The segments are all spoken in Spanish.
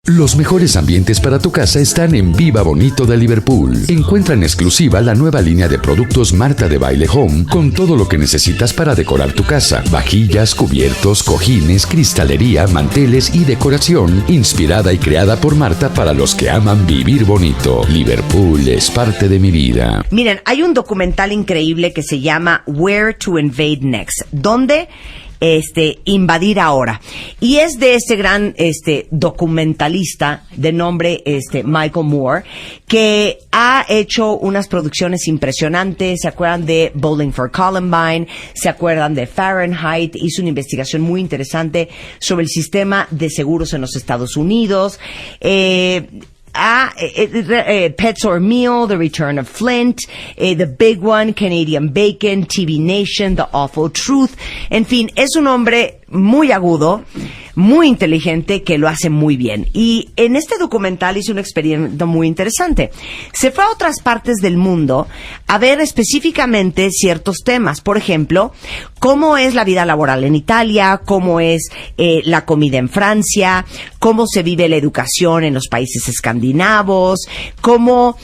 Los mejores ambientes para tu casa están en Viva Bonito de Liverpool. Encuentra en exclusiva la nueva línea de productos Marta de Baile Home con todo lo que necesitas para decorar tu casa. Vajillas, cubiertos, cojines, cristalería, manteles y decoración inspirada y creada por Marta para los que aman vivir bonito. Liverpool es parte de mi vida. Miren, hay un documental increíble que se llama Where to Invade Next, donde invadir ahora. Y es de este gran documentalista de nombre Michael Moore, que ha hecho unas producciones impresionantes. ¿Se acuerdan de Bowling for Columbine? ¿Se acuerdan de Fahrenheit? Hizo una investigación muy interesante sobre el sistema de seguros en los Estados Unidos. Pets or Meal, The Return of Flint, The Big One, Canadian Bacon, TV Nation, The Awful Truth. En fin, es un hombre muy agudo, muy inteligente, que lo hace muy bien. Y en este documental hizo un experimento muy interesante. Se fue a otras partes del mundo a ver específicamente ciertos temas. Por ejemplo, cómo es la vida laboral en Italia, cómo es la comida en Francia, cómo se vive la educación en los países escandinavos, cómo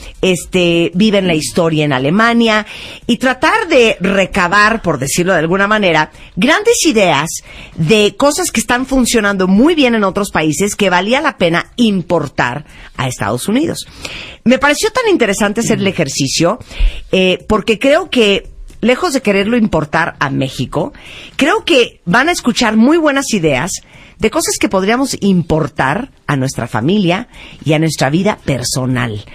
viven la historia en Alemania, y tratar de recabar, por decirlo de alguna manera, grandes ideas de cosas que están funcionando muy bien en otros países que valía la pena importar a Estados Unidos. Me pareció tan interesante hacer el ejercicio porque creo que, lejos de quererlo importar a México, creo que van a escuchar muy buenas ideas de cosas que podríamos importar a nuestra familia y a nuestra vida personal.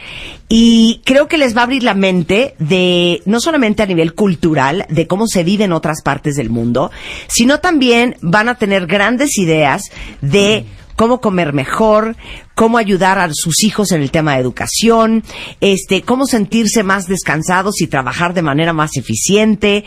Y creo que les va a abrir la mente de, no solamente a nivel cultural, de cómo se vive en otras partes del mundo, sino también van a tener grandes ideas de cómo comer mejor, cómo ayudar a sus hijos en el tema de educación, cómo sentirse más descansados y trabajar de manera más eficiente.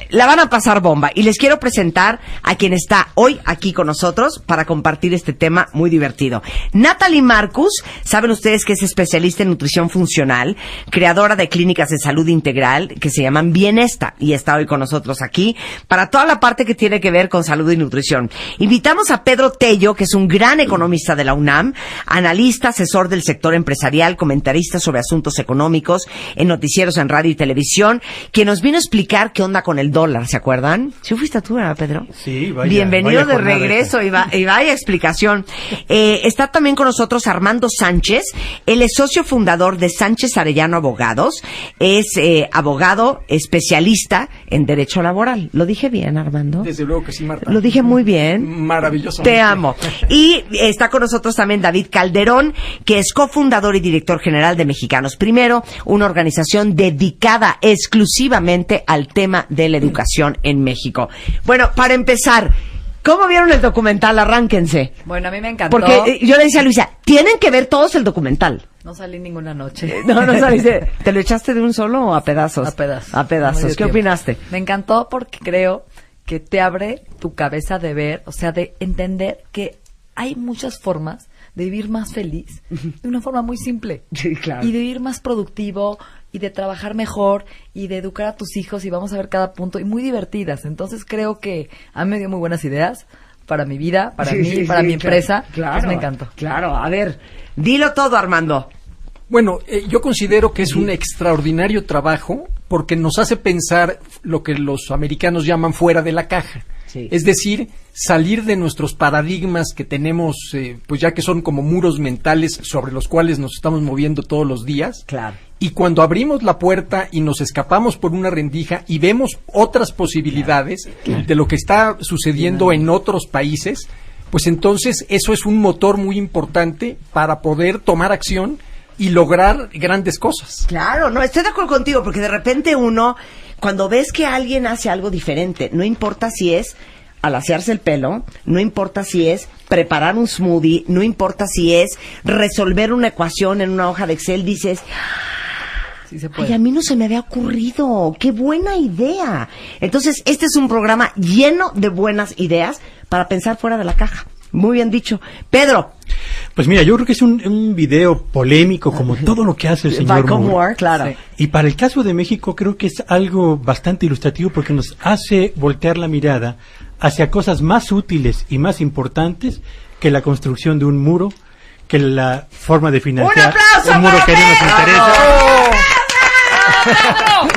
La van a pasar bomba. Y les quiero presentar a quien está hoy aquí con nosotros para compartir este tema muy divertido. Natalie Marcus, saben ustedes que es especialista en nutrición funcional, creadora de clínicas de salud integral que se llaman Bienesta, y está hoy con nosotros aquí para toda la parte que tiene que ver con salud y nutrición. Invitamos a Pedro Tello, que es un gran economista de la UNAM, analista, asesor del sector empresarial, comentarista sobre asuntos económicos en noticieros en radio y televisión, que nos vino a explicar qué onda con el dólar, ¿se acuerdan? ¿Sí fuiste tú, ¿verdad, Pedro? Sí, vaya. Bienvenido vaya de regreso y vaya explicación. Está también con nosotros Armando Sánchez. Él es socio fundador de Sánchez Arellano Abogados. Es abogado especialista en derecho laboral. ¿Lo dije bien, Armando? Desde luego que sí, Marta. Lo dije muy bien. Maravilloso. Te amo. Y está con nosotros también David Calderón, que es cofundador y director general de Mexicanos Primero, una organización dedicada exclusivamente al tema de la educación en México. Bueno, para empezar, ¿cómo vieron el documental? Arránquense. Bueno, a mí me encantó. Porque yo le decía a Luisa, tienen que ver todos el documental. No salí ninguna noche. No saliste. ¿Te lo echaste de un solo o a pedazos? A pedazos. A pedazos. ¿Qué opinaste? Me encantó porque creo que te abre tu cabeza de ver, o sea, de entender que hay muchas formas de vivir más feliz, de una forma muy simple. Sí, claro. Y de vivir más productivo, y de trabajar mejor, y de educar a tus hijos, y vamos a ver cada punto, y muy divertidas. Entonces creo que a mí me dio muy buenas ideas para mi vida, para mí, para mi empresa. Claro, pues me encantó. Claro, a ver, dilo todo, Armando. Bueno, yo considero que es un extraordinario trabajo porque nos hace pensar lo que los americanos llaman fuera de la caja. Sí. Es decir, salir de nuestros paradigmas que tenemos, pues ya que son como muros mentales sobre los cuales nos estamos moviendo todos los días. Claro. Y cuando abrimos la puerta y nos escapamos por una rendija y vemos otras posibilidades de lo que está sucediendo en otros países, pues entonces eso es un motor muy importante para poder tomar acción y lograr grandes cosas. Claro, no, estoy de acuerdo contigo, porque de repente uno, cuando ves que alguien hace algo diferente, no importa si es alaciarse el pelo, no importa si es preparar un smoothie, no importa si es resolver una ecuación en una hoja de Excel, dices, Sí se puede. ay, a mí no se me había ocurrido, qué buena idea. Entonces, este es un programa lleno de buenas ideas para pensar fuera de la caja. Muy bien dicho. Pedro. Pues mira, yo creo que es un video polémico como todo lo que hace el señor Michael Moore. Moore, claro. Sí. Y para el caso de México creo que es algo bastante ilustrativo porque nos hace voltear la mirada hacia cosas más útiles y más importantes que la construcción de un muro, que la forma de financiar ¡Un aplauso un muro para que no nos Pedro! interesa.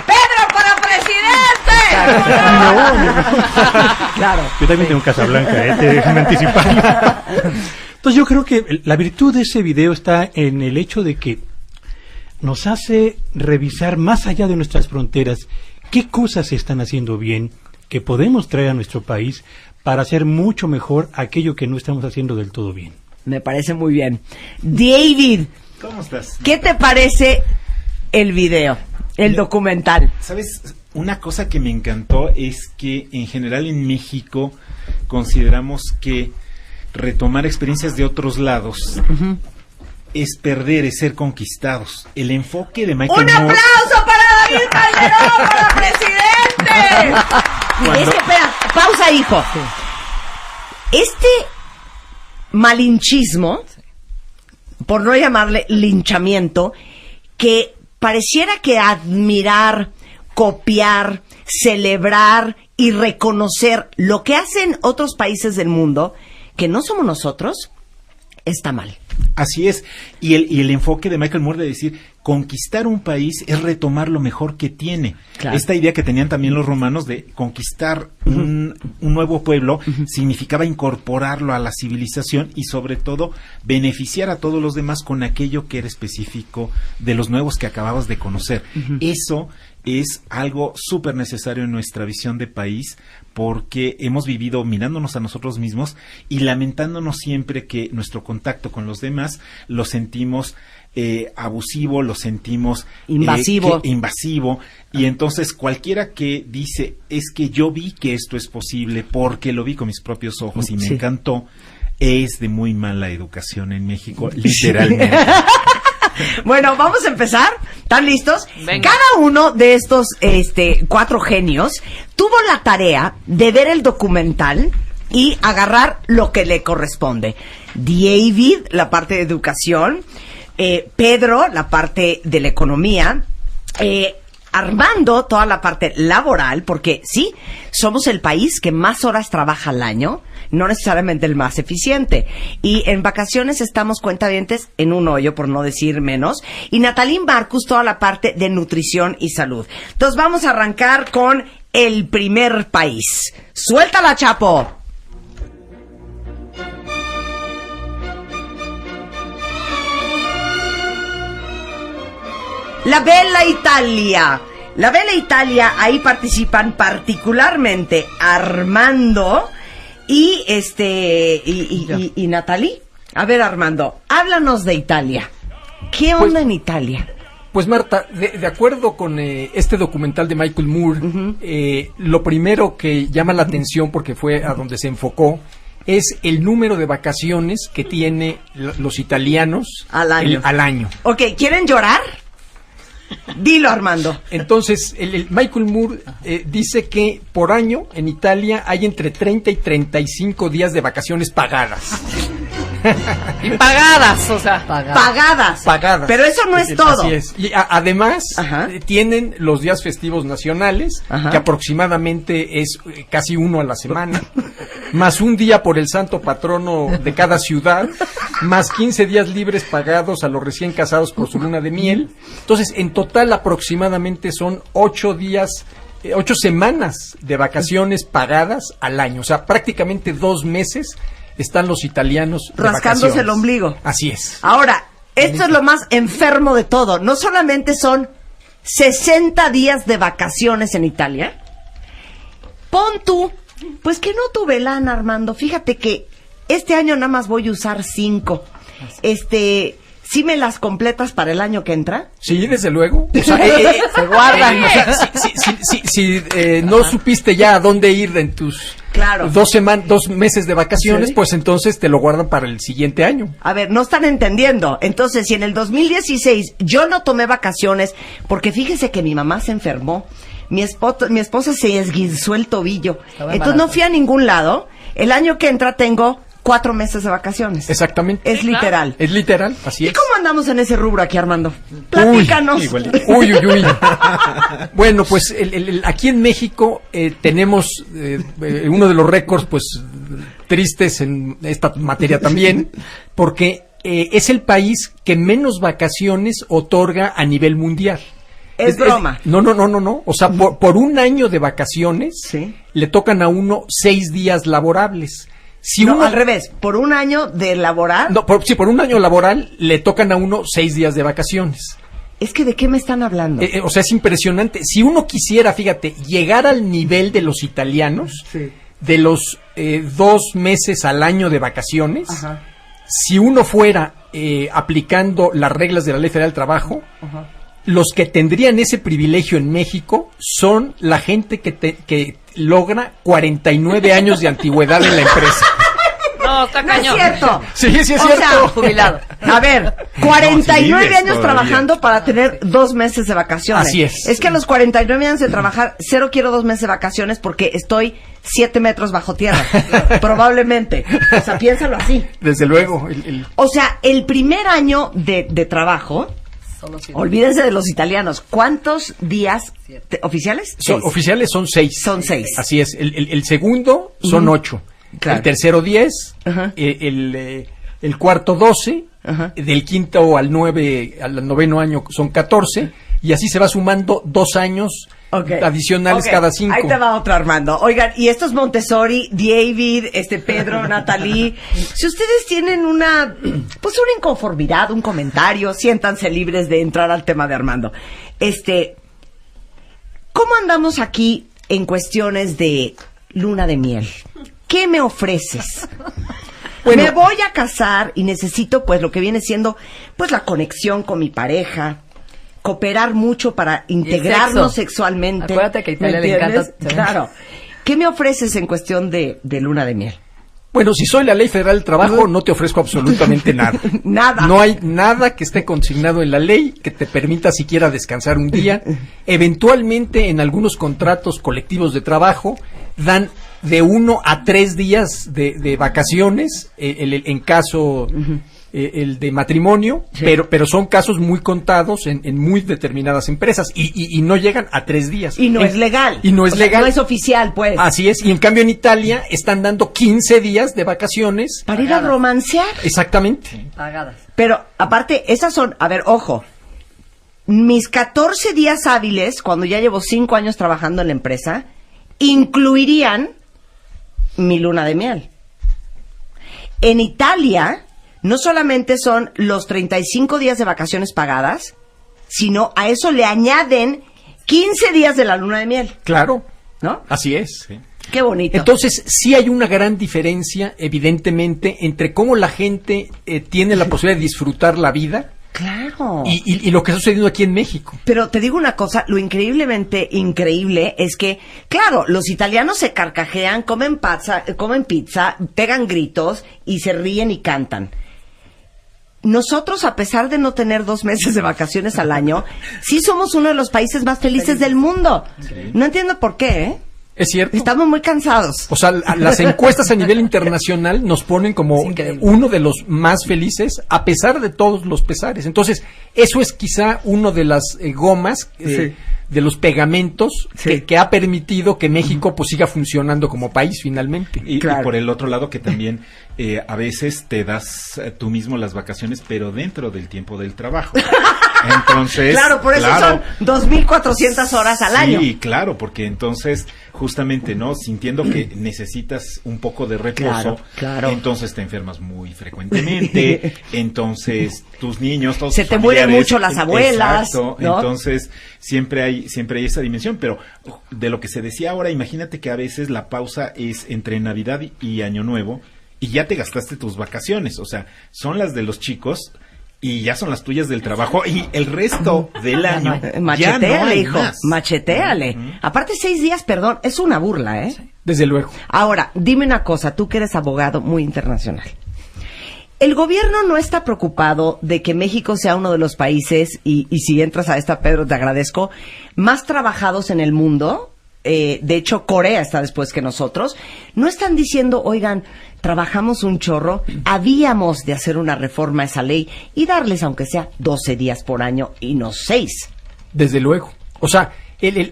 ¡Pedro para presidente! Claro. Yo también tengo Casablanca, déjame anticipar. Entonces yo creo que la virtud de ese video está en el hecho de que nos hace revisar más allá de nuestras fronteras qué cosas se están haciendo bien, que podemos traer a nuestro país para hacer mucho mejor aquello que no estamos haciendo del todo bien. Me parece muy bien. David, ¿Cómo estás? ¿qué te parece el video, el documental? ¿Sabes? Una cosa que me encantó es que en general en México consideramos que retomar experiencias de otros lados es perder, es ser conquistados. El enfoque de Michael ¡Un Moore... aplauso para David Calderón, para presidente! Es que, espera, pausa, hijo. Este malinchismo, por no llamarle linchamiento, que pareciera que admirar, copiar, celebrar y reconocer lo que hacen otros países del mundo, que no somos nosotros, está mal. Así es, y el enfoque de Michael Moore de decir, conquistar un país es retomar lo mejor que tiene. Claro. Esta idea que tenían también los romanos de conquistar un nuevo pueblo significaba incorporarlo a la civilización y sobre todo beneficiar a todos los demás con aquello que era específico de los nuevos que acababas de conocer. Eso es algo súper necesario en nuestra visión de país, porque hemos vivido mirándonos a nosotros mismos y lamentándonos siempre que nuestro contacto con los demás lo sentimos abusivo, lo sentimos invasivo, y entonces cualquiera que dice, es que yo vi que esto es posible porque lo vi con mis propios ojos y me encantó, es de muy mala educación en México, literalmente. Bueno, vamos a empezar. ¿Están listos? Venga. Cada uno de estos 4 genios tuvo la tarea de ver el documental y agarrar lo que le corresponde. David, la parte de educación, Pedro, la parte de la economía, Armando, toda la parte laboral, porque sí, somos el país que más horas trabaja al año, no necesariamente el más eficiente. Y en vacaciones estamos, cuentavientes, en un hoyo, por no decir menos. Y Natalie Marcus, toda la parte de nutrición y salud. Entonces vamos a arrancar con el primer país. ¡Suéltala, Chapo! La Bella Italia. La Bella Italia, ahí participan particularmente Armando y y Natalie. A ver, Armando, háblanos de Italia. ¿Qué onda en Italia? Pues Marta, de acuerdo con este documental de Michael Moore, lo primero que llama la atención, porque fue a donde se enfocó, es el número de vacaciones que tiene los italianos al año. Ok, ¿quieren llorar? Dilo, Armando. Entonces, el Michael Moore dice que por año en Italia hay entre 30 y 35 días de vacaciones pagadas. Y pagadas, o sea. Pagadas. Pero eso no es todo. Así es. Y además tienen los días festivos nacionales, que aproximadamente es casi uno a la semana, más un día por el santo patrono de cada ciudad, más 15 días libres pagados a los recién casados por su luna de miel. Entonces, en total aproximadamente son 8 semanas de vacaciones pagadas al año. O sea, prácticamente 2 meses están los italianos de rascándose vacaciones. el ombligo. Así es. Ahora, esto es lo más enfermo de todo. No solamente son 60 días de vacaciones en Italia. Pon tú, pues que no tuve lana, Armando. Fíjate que este año nada más voy a usar 5. ¿Sí me las completas para el año que entra? Sí, desde luego. O sea, se guardan. O sea, si no supiste ya a dónde ir en tus 2 meses de vacaciones, pues entonces te lo guardan para el siguiente año. A ver, no están entendiendo. Entonces, si en el 2016 yo no tomé vacaciones, porque fíjese que mi mamá se enfermó, mi esposa se esguinzó el tobillo, entonces no fui a ningún lado, el año que entra tengo 4 meses de vacaciones. Exactamente. Es literal. Es literal, así es. ¿Y cómo andamos en ese rubro aquí, Armando? Platícanos. Uy. Bueno, pues aquí en México tenemos uno de los récords, pues tristes en esta materia también, porque es el país que menos vacaciones otorga a nivel mundial. Es broma. No. O sea, por un año de vacaciones, Sí. le tocan a uno 6 días laborables. Si No, uno, al revés, por un año de laborar. no, por un año laboral le tocan a uno 6 días de vacaciones. Es que ¿de qué me están hablando? O sea, es impresionante. Si uno quisiera, fíjate, llegar al nivel de los italianos, Sí. de los 2 meses al año de vacaciones, Ajá. si uno fuera aplicando las reglas de la Ley Federal del Trabajo, los que tendrían ese privilegio en México son la gente que logra 49 años de antigüedad en la empresa. No, está No es cañón. cierto. Sí, sí es O cierto. sea, jubilado. A ver, 49 vives años todavía. trabajando para tener 2 meses de vacaciones. Así es. Es que a los 49 años de trabajar, cero quiero 2 meses de vacaciones porque estoy 7 metros bajo tierra. Probablemente. O sea, piénsalo así. Desde luego. O sea, el primer año de trabajo, Solo si- olvídense de los italianos. ¿Cuántos días oficiales? Son, 6. oficiales son 6. Son 6. Así es. El segundo son 8. Claro. El tercero 10. Ajá. El cuarto 12. Ajá. Del quinto al noveno año son 14. Y así se va sumando 2 años adicionales Ok. cada 5. Ahí te va otro, Armando. Oigan, y estos Montessori, David, Pedro, Natalie, si ustedes tienen una inconformidad, un comentario, siéntanse libres de entrar al tema de Armando. ¿Cómo andamos aquí en cuestiones de luna de miel? ¿Qué me ofreces? Bueno. Me voy a casar y necesito, pues, lo que viene siendo, pues, la conexión con mi pareja, cooperar mucho para integrarnos sexo. sexualmente. Acuérdate que a Italia ¿Me le encanta entiendes? tener- Claro. ¿Qué me ofreces en cuestión de luna de miel? Bueno, si soy la Ley Federal del Trabajo, no te ofrezco absolutamente nada. Nada. No hay nada que esté consignado en la ley que te permita siquiera descansar un día. Eventualmente, en algunos contratos colectivos de trabajo, dan de 1 a 3 días de vacaciones, en caso el de matrimonio, Sí. pero son casos muy contados en muy determinadas empresas y no llegan a 3 días. Y no es legal. Y no es O sea, legal. no es oficial, pues. Así es, y en cambio en Italia están dando 15 días de vacaciones. Para ir a romancear. Exactamente. Pagadas. Pero, aparte, esas son, a ver, ojo, mis 14 días hábiles, cuando ya llevo 5 años trabajando en la empresa, incluirían mi luna de miel. En Italia, no solamente son los 35 días de vacaciones pagadas, sino a eso le añaden 15 días de la luna de miel, Claro, ¿no? así es. Qué bonito. Entonces, sí hay una gran diferencia, evidentemente, entre cómo la gente tiene la posibilidad de disfrutar la vida claro. y lo que está sucediendo aquí en México. Pero te digo una cosa, lo increíblemente increíble es que, claro, los italianos se carcajean, comen pizza, pegan gritos y se ríen y cantan. Nosotros, a pesar de no tener 2 meses de vacaciones al año, sí somos uno de los países más felices del mundo. No entiendo por qué, ¿eh? ¿Es cierto? Estamos muy cansados. O sea, las encuestas a nivel internacional nos ponen como Es increíble. uno de los más felices, a pesar de todos los pesares. Entonces, eso es quizá uno de las gomas, Sí. de los pegamentos Sí. que ha permitido que México pues siga funcionando como país finalmente. Y Claro. por el otro lado que también a veces te das tú mismo las vacaciones, pero dentro del tiempo del trabajo. Entonces, Claro, por eso son 2.400 horas al año. Sí, claro, porque entonces justamente, ¿no? Sintiendo que necesitas un poco de reposo, Claro, claro. entonces te enfermas muy frecuentemente, entonces tus niños, todos Se tus te mueren familiares, mucho las abuelas, exacto, ¿no? entonces siempre hay esa dimensión, pero de lo que se decía ahora, imagínate que a veces la pausa es entre Navidad y Año Nuevo y ya te gastaste tus vacaciones, o sea, son las de los chicos y ya son las tuyas del trabajo y el resto del año ya no Macheteale, hay hijo, más. macheteale. Aparte, 6 días, perdón, es una burla, ¿eh? Desde luego. Ahora, dime una cosa, tú que eres abogado muy internacional. El gobierno no está preocupado de que México sea uno de los países, y si entras a esta, Pedro, te agradezco, más trabajados en el mundo. De hecho, Corea está después que nosotros. No están diciendo, oigan, trabajamos un chorro, habíamos de hacer una reforma a esa ley y darles, aunque sea 12 días por año y no 6. Desde luego. O sea,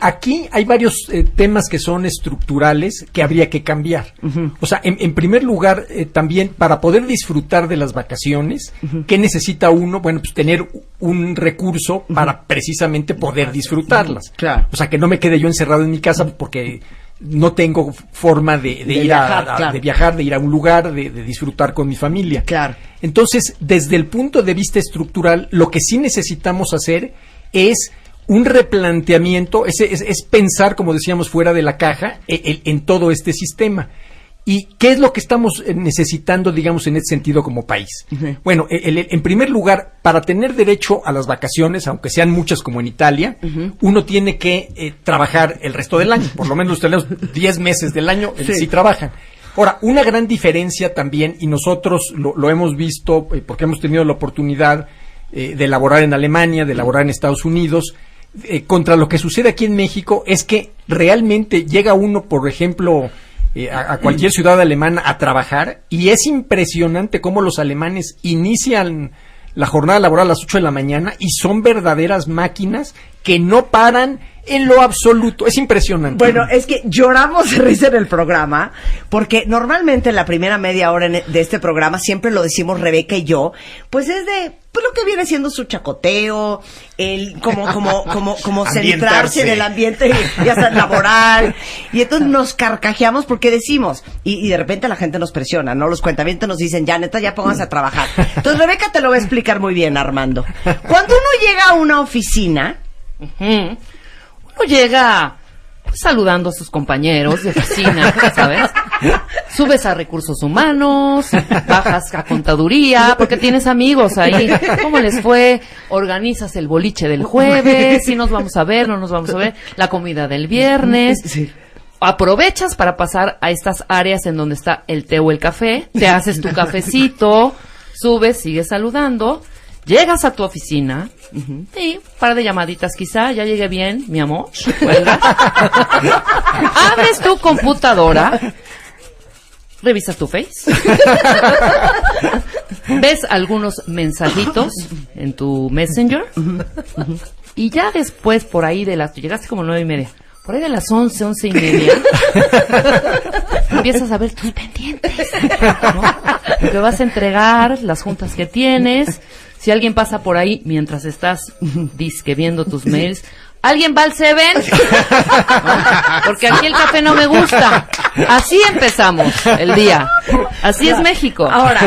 Aquí hay varios temas que son estructurales que habría que cambiar. O sea, en primer lugar, también para poder disfrutar de las vacaciones, ¿qué necesita uno? Bueno, pues tener un recurso para precisamente poder disfrutarlas. Claro. O sea, que no me quede yo encerrado en mi casa porque no tengo forma de ir viajar, claro. de viajar, de ir a un lugar, de disfrutar con mi familia. Claro. Entonces, desde el punto de vista estructural, lo que sí necesitamos hacer es un replanteamiento, es pensar, como decíamos, fuera de la caja en todo este sistema. ¿Y qué es lo que estamos necesitando, digamos, en este sentido como país? Bueno, en primer lugar, para tener derecho a las vacaciones, aunque sean muchas como en Italia, uno tiene que trabajar el resto del año. Por lo menos los 10 meses del año sí trabajan. Ahora, una gran diferencia también, y nosotros lo hemos visto porque hemos tenido la oportunidad de laborar en Alemania, de laborar en Estados Unidos, contra lo que sucede aquí en México, es que realmente llega uno, por ejemplo, a cualquier ciudad alemana a trabajar, y es impresionante cómo los alemanes inician la jornada laboral a las 8 de la mañana y son verdaderas máquinas que no paran en lo absoluto. Es impresionante. Bueno, es que lloramos de risa en el programa, porque normalmente en la primera media hora de este programa, siempre lo decimos Rebeca y yo, pues es de lo que viene siendo su chacoteo, el como centrarse en el ambiente ya sea laboral, y entonces nos carcajeamos porque decimos, y de repente la gente nos presiona, ¿no? Los cuentavientes nos dicen, ya neta, ya pónganse a trabajar. Entonces Rebeca te lo va a explicar muy bien, Armando. Cuando uno llega a una oficina, uno llega pues, saludando a sus compañeros de oficina, ¿sabes? Subes a recursos humanos, bajas a contaduría, porque tienes amigos ahí. ¿Cómo les fue? Organizas el boliche del jueves, si nos vamos a ver, no nos vamos a ver, la comida del viernes. Sí. Aprovechas para pasar a estas áreas en donde está el té o el café, te haces tu cafecito, subes, sigues saludando, llegas a tu oficina, y un par de llamaditas quizá, ya llegué bien, mi amor, cuelga. Abres tu computadora, revisas tu Face, ves algunos mensajitos en tu Messenger, y ya después por ahí llegaste como 9:30, por ahí de las 11:30, empiezas a ver tus pendientes, ¿no? Lo que vas a entregar, las juntas que tienes. Si alguien pasa por ahí mientras estás disque viendo tus mails, ¿alguien va al Seven? ¿No? Porque aquí el café no me gusta. Así empezamos el día. Así es México. Ahora,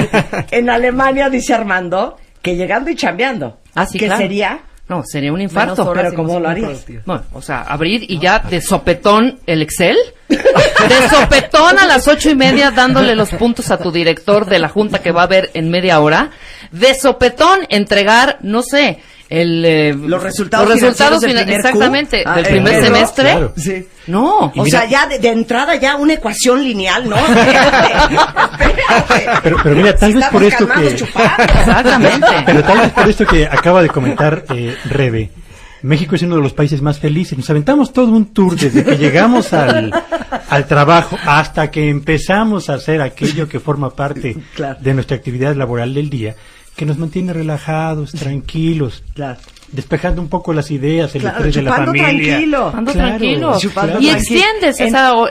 en Alemania dice Armando que llegando y chambeando. Ah, sí, ¿Qué claro. sería? No, sería un infarto. Pero ¿cómo lo harías? Bueno, o sea, abrir y ya de sopetón el Excel. De sopetón a las 8:30 dándole los puntos a tu director de la junta que va a haber en media hora. De sopetón entregar, no sé, los resultados del primer exactamente, Q. del primer semestre. Claro. Sí. No, O sea, ya de entrada ya una ecuación lineal, ¿no? Pero mira, tal vez por esto que... exactamente. Pero tal vez por esto que acaba de comentar Rebe, México es uno de los países más felices. Nos aventamos todo un tour desde que llegamos al trabajo hasta que empezamos a hacer aquello que forma parte Claro. de nuestra actividad laboral del día, que nos mantiene relajados, tranquilos, Claro. despejando un poco las ideas, el Claro, estrés de la chupando familia. tranquilo. Ando Claro, tranquilo. chupando Y tranquilo. extiendes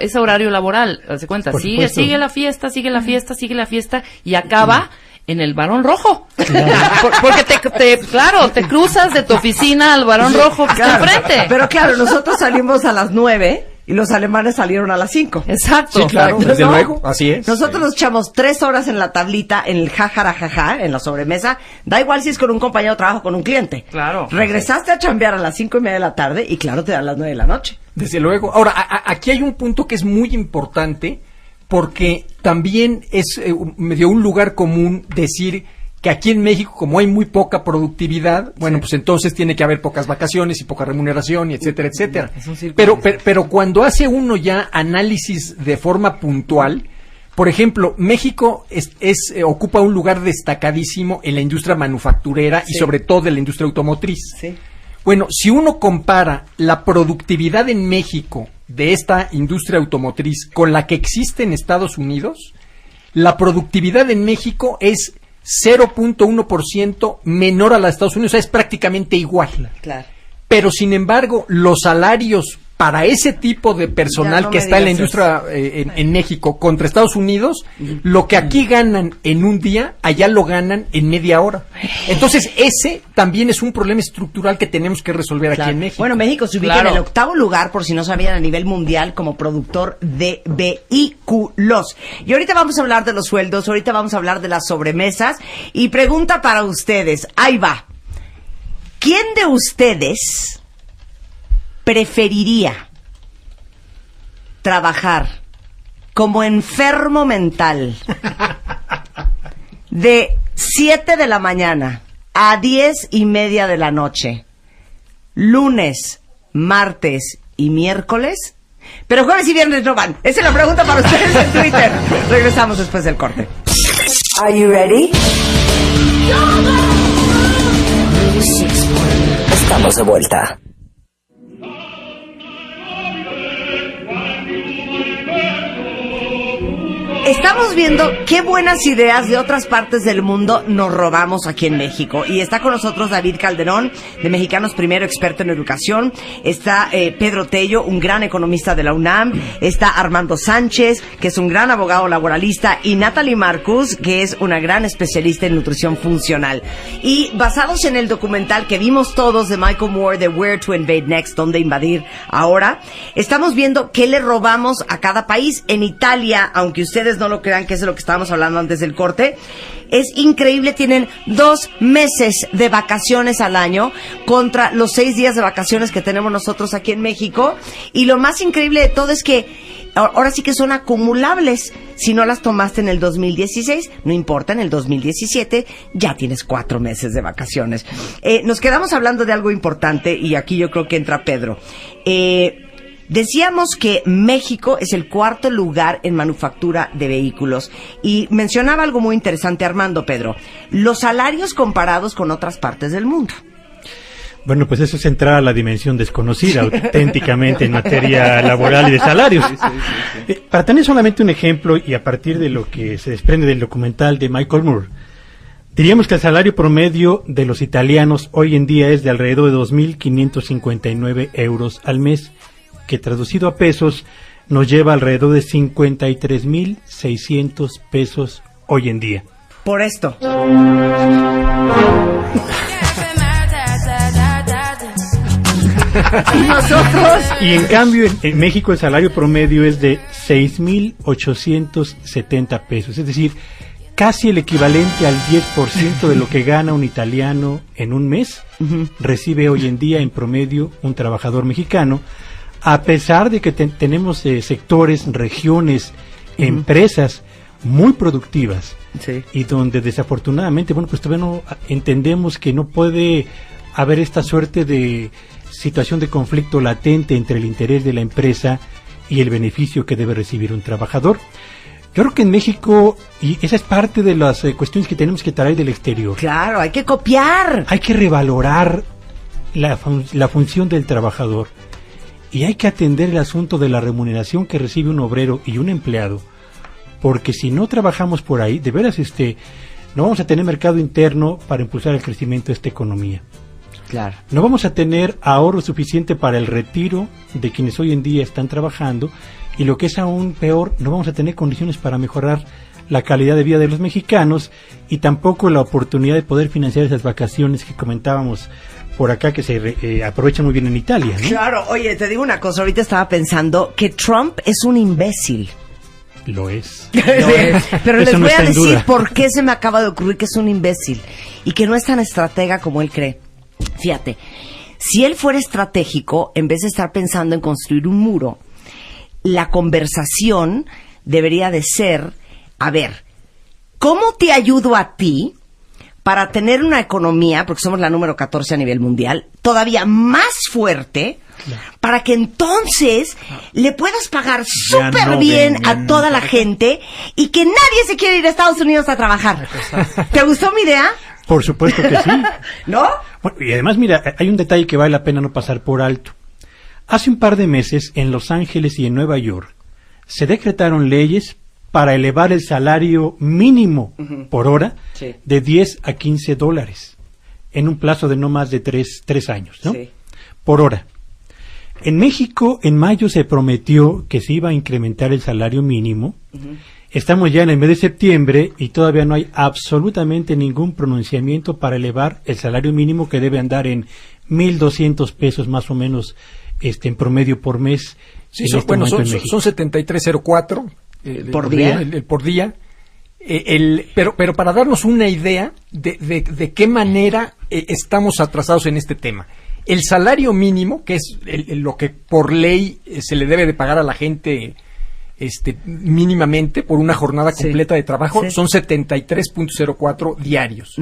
ese horario laboral. Haz de cuenta, Por sigue supuesto. la fiesta, sigue la fiesta y acaba en el Barón Rojo. Porque te cruzas de tu oficina al Barón Rojo que está enfrente. Pero claro, nosotros salimos a las 9 y los alemanes salieron a las 5. Exacto. Sí, claro, desde luego, así es. Nosotros nos echamos 3 horas en la tablita, en el jajarajaja, en la sobremesa. Da igual si es con un compañero de trabajo o con un cliente. Claro. Regresaste a chambear a las 5:30 de la tarde y claro, te dan las 9 de la noche. Desde luego. Ahora, aquí hay un punto que es muy importante, porque también es medio un lugar común decir que aquí en México, como hay muy poca productividad, bueno, pues entonces tiene que haber pocas vacaciones y poca remuneración, y etcétera, etcétera. Es un círculo. Pero cuando hace uno ya análisis de forma puntual, por ejemplo, México ocupa un lugar destacadísimo en la industria manufacturera y sobre todo en la industria automotriz. Sí. Bueno, si uno compara la productividad en México de esta industria automotriz con la que existe en Estados Unidos, la productividad en México es 0.1% menor a la de Estados Unidos, o sea, es prácticamente igual. Claro. pero sin embargo, los salarios para ese tipo de personal que está en la industria en México contra Estados Unidos, lo que aquí ganan en un día, allá lo ganan en media hora. Entonces, ese también es un problema estructural que tenemos que resolver aquí en México. Bueno, México se ubica en el 8º lugar, por si no sabían, a nivel mundial como productor de vehículos. Y ahorita vamos a hablar de los sueldos, ahorita vamos a hablar de las sobremesas. Y pregunta para ustedes, ahí va. ¿Quién de ustedes preferiría trabajar como enfermo mental de 7 de la mañana a 10:30 de la noche, lunes, martes y miércoles, pero jueves y viernes no van? Esa es la pregunta para ustedes en Twitter. Regresamos después del corte. Are you ready? Estamos de vuelta. Estamos viendo qué buenas ideas de otras partes del mundo nos robamos aquí en México. Y está con nosotros David Calderón, de Mexicanos Primero, experto en educación. Está Pedro Tello, un gran economista de la UNAM. Está Armando Sánchez, que es un gran abogado laboralista. Y Natalie Marcus, que es una gran especialista en nutrición funcional. Y basados en el documental que vimos todos de Michael Moore, de Where to Invade Next, Dónde Invadir Ahora, estamos viendo qué le robamos a cada país. En Italia, aunque ustedes no lo crean, que es de lo que estábamos hablando antes del corte, es increíble, tienen 2 meses de vacaciones al año contra los 6 días de vacaciones que tenemos nosotros aquí en México. Y lo más increíble de todo es que ahora sí que son acumulables. Si no las tomaste en el 2016, no importa, en el 2017 ya tienes 4 meses de vacaciones. Nos quedamos hablando de algo importante y aquí yo creo que entra Pedro. Decíamos que México es el 4º lugar en manufactura de vehículos y mencionaba algo muy interesante Armando, Pedro, los salarios comparados con otras partes del mundo. Bueno, pues eso es entrar a la dimensión desconocida auténticamente en materia laboral y de salarios. Para tener solamente un ejemplo y a partir de lo que se desprende del documental de Michael Moore, diríamos que el salario promedio de los italianos hoy en día es de alrededor de 2.559 euros al mes, que traducido a pesos nos lleva alrededor de 53.600 pesos hoy en día. Por esto. Nosotros. Y en cambio en México el salario promedio es de 6.870 pesos, es decir, casi el equivalente al 10% de lo que gana un italiano en un mes, recibe hoy en día en promedio un trabajador mexicano. A pesar de que tenemos sectores, regiones, empresas muy productivas, y donde desafortunadamente, bueno, pues todavía no entendemos que no puede haber esta suerte de situación de conflicto latente entre el interés de la empresa y el beneficio que debe recibir un trabajador. Yo creo que en México, y esa es parte de las cuestiones que tenemos que traer del exterior. Claro, hay que copiar. Hay que revalorar la función del trabajador. Y hay que atender el asunto de la remuneración que recibe un obrero y un empleado, porque si no trabajamos por ahí, de veras no vamos a tener mercado interno para impulsar el crecimiento de esta economía. Claro. No vamos a tener ahorro suficiente para el retiro de quienes hoy en día están trabajando, y lo que es aún peor, no vamos a tener condiciones para mejorar la calidad de vida de los mexicanos, y tampoco la oportunidad de poder financiar esas vacaciones que comentábamos por acá, que se aprovechan muy bien en Italia, ¿no? Claro, oye, te digo una cosa, ahorita estaba pensando que Trump es un imbécil. Lo es. Pero les voy a decir por qué se me acaba de ocurrir que es un imbécil y que no es tan estratega como él cree. Fíjate, si él fuera estratégico, en vez de estar pensando en construir un muro, la conversación debería de ser, a ver, ¿cómo te ayudo a ti para tener una economía, porque somos la número 14 a nivel mundial, todavía más fuerte, para que entonces le puedas pagar súper bien a toda la gente y que nadie se quiera ir a Estados Unidos a trabajar? ¿Te gustó mi idea? Por supuesto que sí. ¿No? Bueno, y además, mira, hay un detalle que vale la pena no pasar por alto. Hace un par de meses, en Los Ángeles y en Nueva York, se decretaron leyes para elevar el salario mínimo por hora de $10 a $15 en un plazo de no más de 3 años, ¿no? Sí. por hora. En México, en mayo se prometió que se iba a incrementar el salario mínimo. Estamos ya en el mes de septiembre y todavía no hay absolutamente ningún pronunciamiento para elevar el salario mínimo, que debe andar en 1,200 pesos más o menos en promedio por mes. Sí, son 73.04 por día. Por día. Pero para darnos una idea de qué manera estamos atrasados en este tema. El salario mínimo, que es lo que por ley se le debe de pagar a la gente mínimamente por una jornada completa de trabajo, son 73.04 diarios.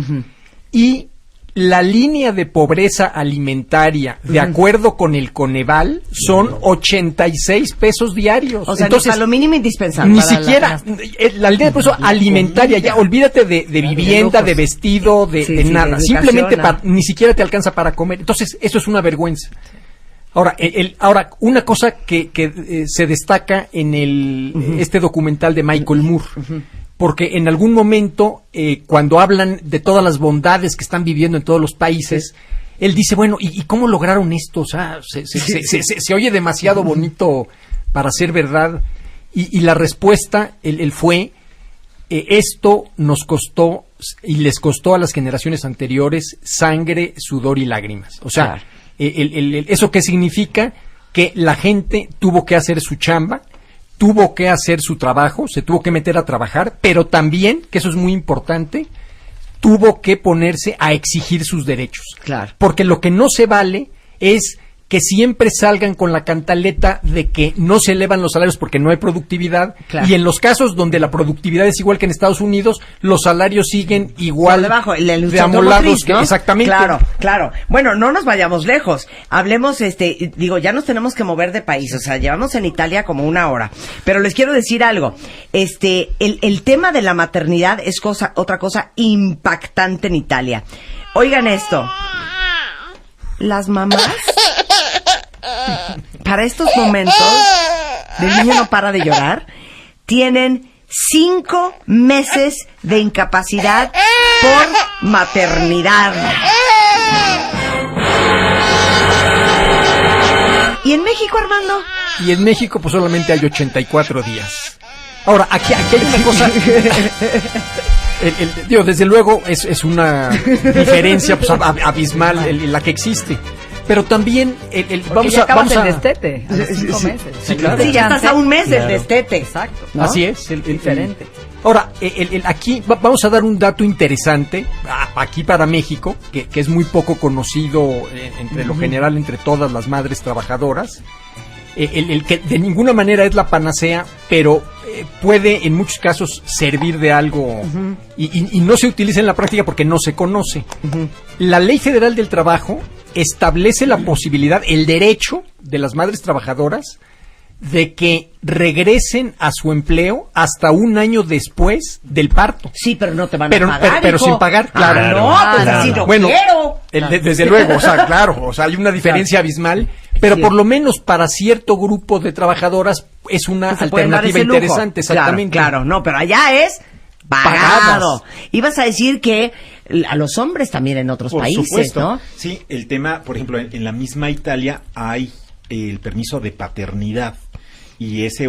Y la línea de pobreza alimentaria, de acuerdo con el Coneval, son 86 pesos diarios. O sea, entonces, lo mínimo indispensable. Ni siquiera la línea de pobreza alimentaria, ya olvídate de vivienda, de vestido, de nada. de Simplemente educación, ni siquiera te alcanza para comer. Entonces, eso es una vergüenza. Ahora, una cosa que se destaca en este documental de Michael Moore, porque en algún momento, cuando hablan de todas las bondades que están viviendo en todos los países, él dice, bueno, ¿y cómo lograron esto? O sea, se oye demasiado bonito para ser verdad. Y la respuesta, él fue, esto nos costó y les costó a las generaciones anteriores sangre, sudor y lágrimas. O sea, ¿eso qué significa? Que la gente tuvo que hacer su chamba, tuvo que hacer su trabajo, se tuvo que meter a trabajar, pero también, que eso es muy importante, tuvo que ponerse a exigir sus derechos. Claro. Porque lo que no se vale es que siempre salgan con la cantaleta de que no se elevan los salarios porque no hay productividad, claro. Y en los casos donde la productividad es igual que en Estados Unidos, los salarios siguen igual debajo, de amolados, ¿no? Exactamente. Claro. Bueno, no nos vayamos lejos. Hablemos, ya nos tenemos que mover de país, o sea, llevamos en Italia como 1 hora. Pero les quiero decir algo. El tema de la maternidad es otra cosa impactante en Italia. Oigan esto. Las mamás, para estos momentos, el niño no para de llorar, tienen 5 meses de incapacidad por maternidad. ¿Y en México, Armando? Y en México pues solamente hay 84 días. Ahora, aquí hay una cosa... desde luego es una diferencia pues, abismal la que existe. Pero también vamos a destete a los 5 meses. Sí, claro. Sí, ya estás a 1 mes del destete. Exacto. ¿No? Así es. Diferente. Ahora, aquí vamos a dar un dato interesante aquí para México, que es muy poco conocido entre lo general, entre todas las madres trabajadoras. El que de ninguna manera es la panacea, pero puede en muchos casos servir de algo y no se utiliza en la práctica porque no se conoce. La Ley Federal del Trabajo establece la posibilidad, el derecho de las madres trabajadoras de que regresen a su empleo hasta 1 año después del parto. Sí, pero no te van a pagar, pero hijo. sin pagar, claro. No, pues así no bueno, quiero. Desde luego, o sea, claro, o sea, hay una diferencia abismal, pero sí. Por lo menos para cierto grupo de trabajadoras es una Se pueden dar alternativa ese lujo. interesante, exactamente. Claro, no, pero allá es pagado. Ibas a decir que a los hombres también en otros Por países, supuesto. ¿no? Sí, el tema, por ejemplo, en la misma Italia hay el permiso de paternidad y ese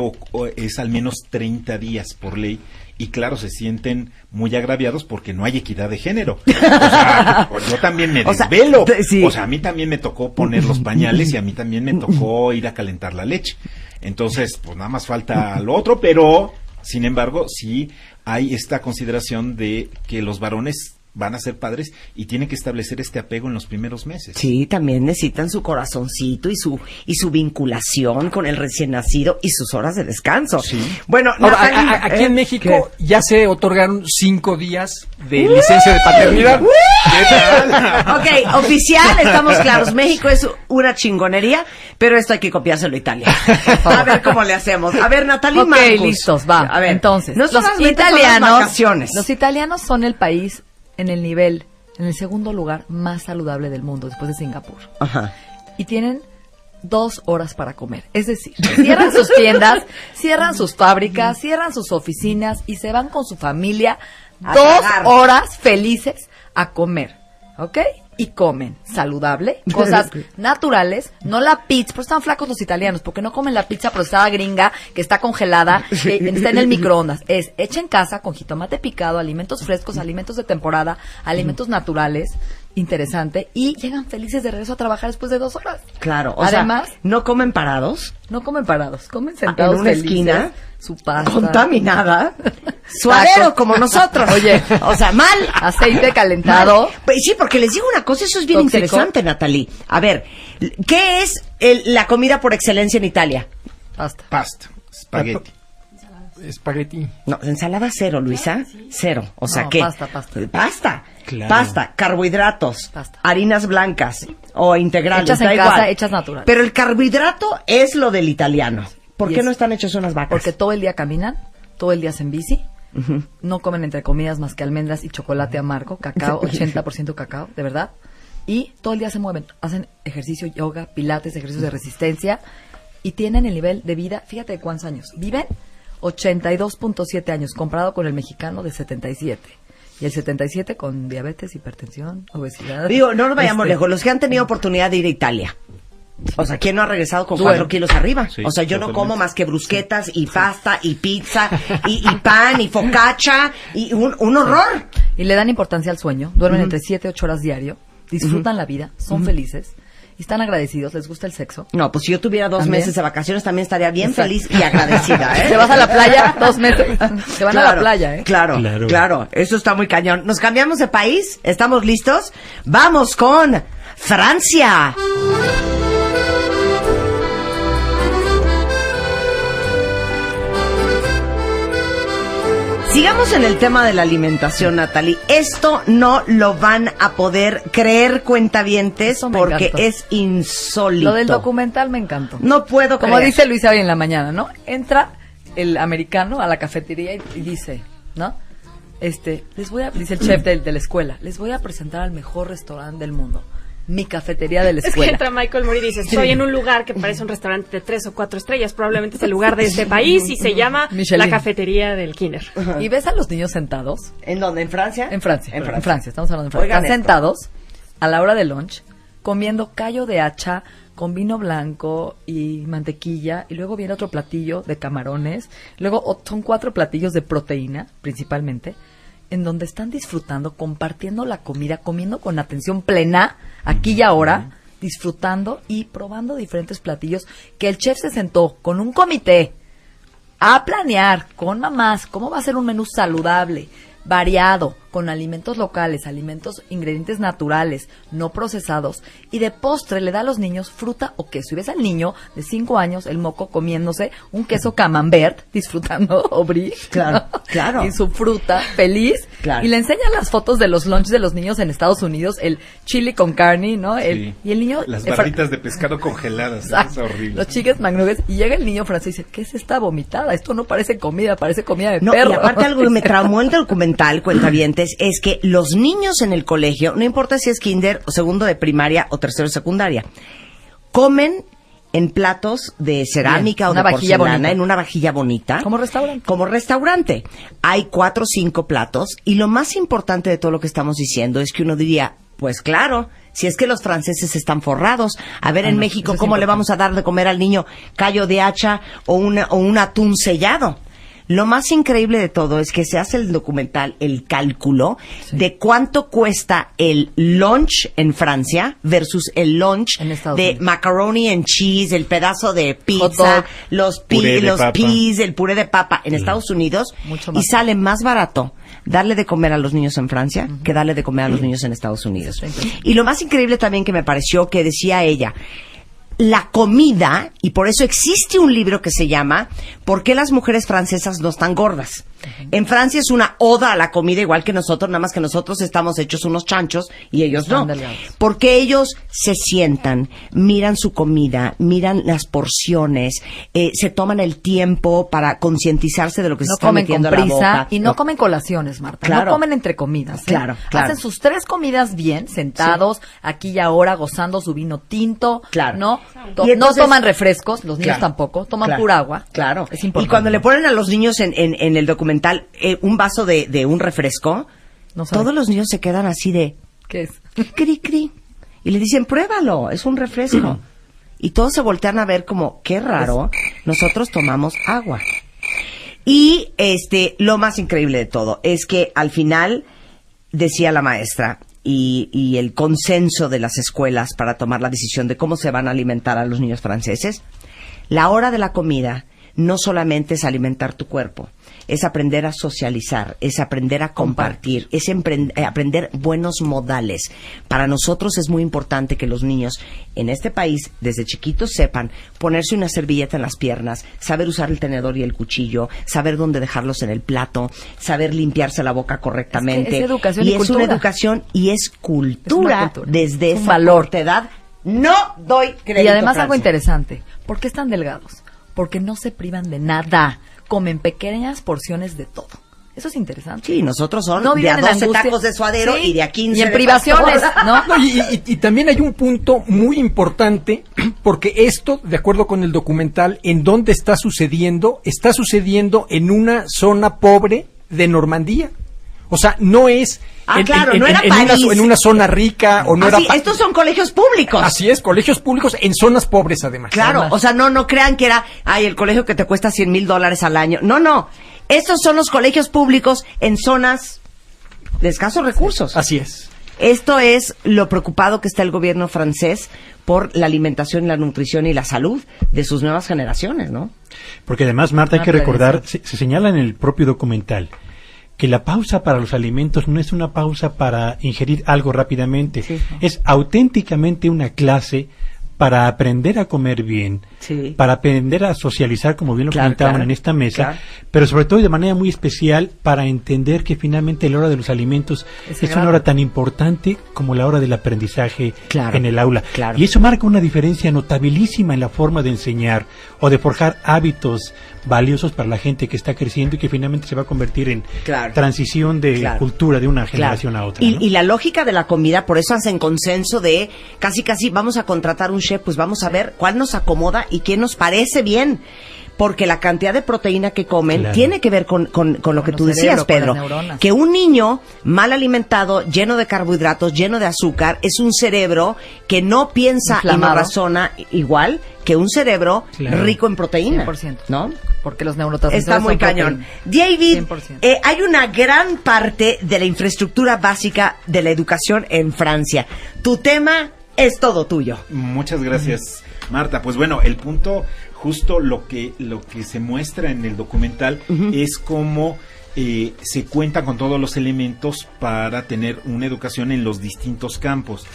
es al menos 30 días por ley. Y claro, se sienten muy agraviados porque no hay equidad de género. O sea, yo también me desvelo. Sí. O sea, a mí también me tocó poner los pañales y a mí también me tocó ir a calentar la leche. Entonces, pues nada más falta lo otro, pero sin embargo, sí hay esta consideración de que los varones van a ser padres y tienen que establecer este apego en los primeros meses. Sí, también necesitan su corazoncito y su vinculación con el recién nacido y sus horas de descanso. Sí. Bueno, Ahora, Natalie, aquí en México ¿qué? ya se otorgaron 5 días de licencia de paternidad. ¿Qué tal? Ok, oficial, estamos claros. México es una chingonería, pero esto hay que copiárselo a Italia. A ver cómo le hacemos. A ver, Natalie Ok, Marcus. listos, va. A ver, Entonces, no los solamente son las vacaciones. los italianos son el país en el segundo lugar más saludable del mundo, después de Singapur. Ajá. Y tienen 2 horas para comer. Es decir, cierran sus tiendas, cierran sus fábricas, cierran sus oficinas y se van con su familia A 2 cagar. horas felices a comer. ¿ok? Y comen saludable, cosas naturales, no la pizza, pues están flacos los italianos, porque no comen la pizza procesada gringa que está congelada, que está en el microondas. Es hecha en casa con jitomate picado, alimentos frescos, alimentos de temporada, alimentos naturales, interesante, y llegan felices de regreso a trabajar después de 2 horas. Claro, Además, ¿no comen parados? no comen parados, comen sentados en una felices, esquina, su pasta contaminada, suadero Tacos. como nosotros. Oye, o sea, mal. aceite calentado. Mal. Pues sí, porque les digo una cosa, eso es bien Tóxico. interesante, Natalie. A ver, ¿qué es la comida por excelencia en Italia? Pasta. Pasta, spaghetti. Espagueti. No, ensalada cero, Luisa. Cero. O sea, No, ¿qué? pasta. Pasta. Claro. Pasta, carbohidratos, Pasta. harinas blancas o integrales, Hechas da en igual. casa, hechas naturales. Pero el carbohidrato es lo del italiano. ¿Por Y qué es- no están hechos unas vacas? Porque todo el día caminan, todo el día hacen bici, no comen entre comidas más que almendras y chocolate amargo, cacao, 80% cacao, de verdad. Y todo el día se mueven, hacen ejercicio, yoga, pilates, ejercicios de resistencia y tienen el nivel de vida, fíjate de cuántos años, viven 82.7 años comparado con el mexicano de 77. Y el 77 con diabetes, hipertensión, obesidad. Digo, no nos vayamos Este, lejos. Los que han tenido oportunidad de ir a Italia. O sea, ¿quién no ha regresado con Bueno. 4 kilos arriba? Sí, o sea, yo no totalmente. como más que brusquetas y pasta y pizza y pan y focaccia y un horror. Y le dan importancia al sueño, duermen entre 7 y 8 horas diario, disfrutan la vida, son felices, y están agradecidos, les gusta el sexo. No, pues si yo tuviera 2 ¿También? meses de vacaciones también estaría bien Exacto. feliz y agradecida, ¿eh? Te vas a la playa 2 meses, se van a la playa, ¿eh? Claro, Claro. claro. Eso está muy cañón. Nos cambiamos de país. ¿Estamos listos? Vamos con Francia. Sigamos en el tema de la alimentación, Natalie. Esto no lo van a poder creer, cuentavientes, Eso me porque encantó. es insólito. Lo del documental me encantó. No puedo Como creer. dice Luisa hoy en la mañana, ¿no? Entra el americano a la cafetería y dice, ¿no? Dice el chef de la escuela, les voy a presentar al mejor restaurante del mundo. Mi cafetería de la Es que escuela. entra Michael Moore y dice, estoy en un lugar que parece un restaurante de 3 o 4 estrellas, probablemente es el lugar de este país y se llama Michelin. la cafetería del Kinder. Y ves a los niños sentados. ¿En dónde? ¿En Francia? En Francia, En en Francia, estamos hablando de Francia. Oigan Están esto. sentados a la hora del lunch, comiendo callo de hacha con vino blanco y mantequilla, y luego viene otro platillo de camarones, luego son 4 platillos de proteína, principalmente, en donde están disfrutando, compartiendo la comida, comiendo con atención plena, aquí y ahora, disfrutando y probando diferentes platillos, que el chef se sentó con un comité a planear con mamás cómo va a ser un menú saludable, variado, con alimentos locales, alimentos, ingredientes naturales, no procesados, y de postre le da a los niños fruta o queso. Y ves al niño de 5 años, el moco, comiéndose un queso camembert, disfrutando o brie. Claro, claro. Y su fruta, feliz. Claro. Y le enseñan las fotos de los lunches de los niños en Estados Unidos, el chili con carne, ¿no? Sí. Y el niño... Las el barritas de pescado congeladas. Es Exacto. horrible. Los chicken McNuggets. Y llega el niño francés y dice, ¿qué es esta vomitada? Esto no parece comida, parece comida de No, perro. y aparte algo que me traumó el documental, cuentavientes, es que los niños en el colegio, no importa si es kinder o segundo de primaria o tercero de secundaria, comen en platos de cerámica Bien, o de una vajilla porcelana, bonita. en una vajilla bonita. Como restaurante. Como restaurante. Hay 4 o 5 platos y lo más importante de todo lo que estamos diciendo es que uno diría, pues claro, si es que los franceses están forrados. A ver, en no, México, eso es ¿cómo le importante. vamos a dar de comer al niño callo de hacha o un atún sellado? Lo más increíble de todo es que se hace el documental, el cálculo de cuánto cuesta el lunch en Francia versus el lunch En Estados de Unidos. macaroni and cheese, el pedazo de Hot pizza, dog. los Puré de papa. peas, el puré de papa en Estados Unidos. Mucho Y más. sale más barato darle de comer a los niños en Francia que darle de comer a los niños en Estados Unidos. Eso está impresionante. Y lo más increíble también que me pareció que decía ella, la comida, y por eso existe un libro que se llama ¿Por qué las mujeres francesas no están gordas? En Francia es una oda a la comida igual que nosotros, nada más que nosotros estamos hechos unos chanchos y ellos Están no. delgados. Porque ellos se sientan, miran su comida, miran las porciones, se toman el tiempo para concientizarse de lo que se No está comen con metiendo a la prisa boca. y no comen colaciones, Marta. Claro. No comen entre comidas. ¿eh? Claro, claro. Hacen sus 3 comidas bien, sentados, aquí y ahora, gozando su vino tinto. Claro. ¿No? Y entonces- no toman refrescos, los niños Claro. tampoco, toman Claro. pura agua. Claro. Es importante. Y cuando le ponen a los niños en el documental un vaso de un refresco, No saben. todos los niños se quedan así de... ¿Qué es? cri, cri. Y le dicen, pruébalo, es un refresco. Y todos se voltean a ver como, qué raro, nosotros tomamos agua. Y lo más increíble de todo es que al final, decía la maestra, y el consenso de las escuelas para tomar la decisión de cómo se van a alimentar a los niños franceses, la hora de la comida no solamente es alimentar tu cuerpo, es aprender a socializar, es aprender a compartir, es aprender buenos modales. Para nosotros es muy importante que los niños en este país, desde chiquitos, sepan ponerse una servilleta en las piernas, saber usar el tenedor y el cuchillo, saber dónde dejarlos en el plato, saber limpiarse la boca correctamente. Es educación y es cultura. una educación y es cultura, desde esa valor. corta edad. No doy crédito. Y además algo Francia. interesante, ¿por qué están delgados? Porque no se privan de nada, comen pequeñas porciones de todo. Eso es interesante. Sí, nosotros son No de viven a en la 12 angustia. tacos de suadero Sí, y de a 15 y en de privaciones, pastor. ¿no? No, y también hay un punto muy importante, porque esto, de acuerdo con el documental, ¿en dónde está sucediendo? Está sucediendo en una zona pobre de Normandía. O sea, no es Claro, no era en París. en una zona rica o no era... Estos son colegios públicos. Así es, colegios públicos en zonas pobres además. Claro, Además. o sea, no crean que era, el colegio que te cuesta $100,000 al año. No. Estos son los colegios públicos en zonas de escasos recursos. Así es. Esto es lo preocupado que está el gobierno francés por la alimentación, la nutrición y la salud de sus nuevas generaciones, ¿no? Porque además, Marta, hay Una que recordar, prevención. se señala en el propio documental, que la pausa para los alimentos no es una pausa para ingerir algo rápidamente, Sí. es auténticamente una clase para aprender a comer bien, Sí. para aprender a socializar, como bien lo Claro, comentaban claro, en esta mesa, claro. pero sobre todo y de manera muy especial para entender que finalmente la hora de los alimentos Es es una sagrado. hora tan importante como la hora del aprendizaje Claro, en el aula. claro. Y eso marca una diferencia notabilísima en la forma de enseñar o de forjar hábitos valiosos para la gente que está creciendo y que finalmente se va a convertir en Claro. transición de Claro. cultura de una Claro. generación a otra. Y, ¿no? y la lógica de la comida, por eso hacen consenso de casi vamos a contratar un chef, pues vamos a ver cuál nos acomoda y quién nos parece bien. Porque la cantidad de proteína que comen Claro. tiene que ver con lo que el tú decías, cerebro, con Pedro. las neuronas. Que un niño mal alimentado, lleno de carbohidratos, lleno de azúcar, es un cerebro que no piensa y no Inflamado. razona igual que un cerebro Claro. rico en proteína. 100%. ¿No? Porque los neurotransmisores Está muy son cañón. proteína. David, 100%. hay una gran parte de la infraestructura básica de la educación en Francia. Tu tema es todo tuyo. Muchas gracias, Marta. Pues bueno, el punto, justo lo que se muestra en el documental es cómo se cuenta con todos los elementos para tener una educación en los distintos campos.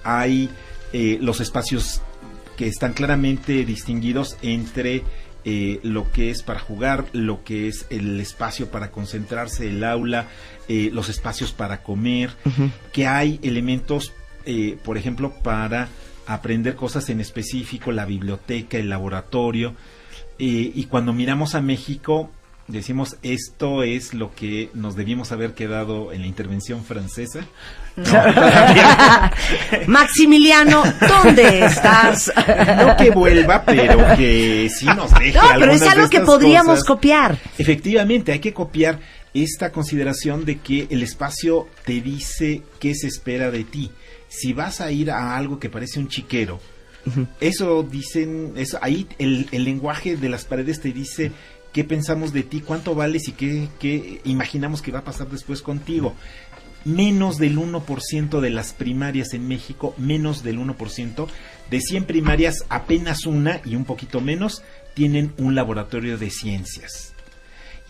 Hay los espacios que están claramente distinguidos entre lo que es para jugar, lo que es el espacio para concentrarse, el aula, los espacios para comer, que hay elementos, por ejemplo, para aprender cosas en específico, la biblioteca, el laboratorio, y cuando miramos a México decimos, esto es lo que nos debimos haber quedado en la intervención francesa. No, todavía Maximiliano, ¿dónde estás? no que vuelva, pero que sí nos deje No, pero algunas es algo de que estas podríamos cosas. copiar. Efectivamente, hay que copiar esta consideración de que el espacio te dice qué se espera de ti. Si vas a ir a algo que parece un chiquero, eso dicen, eso ahí el lenguaje de las paredes te dice qué pensamos de ti, cuánto vales y qué imaginamos que va a pasar después contigo. Menos del 1% de las primarias en México, menos del 1%, de 100 primarias, apenas una y un poquito menos tienen un laboratorio de ciencias.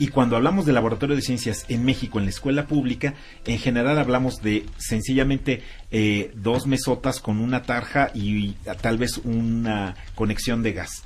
Y cuando hablamos de laboratorio de ciencias en México, en la escuela pública, en general hablamos de sencillamente 2 mesotas con una tarja y tal vez una conexión de gas.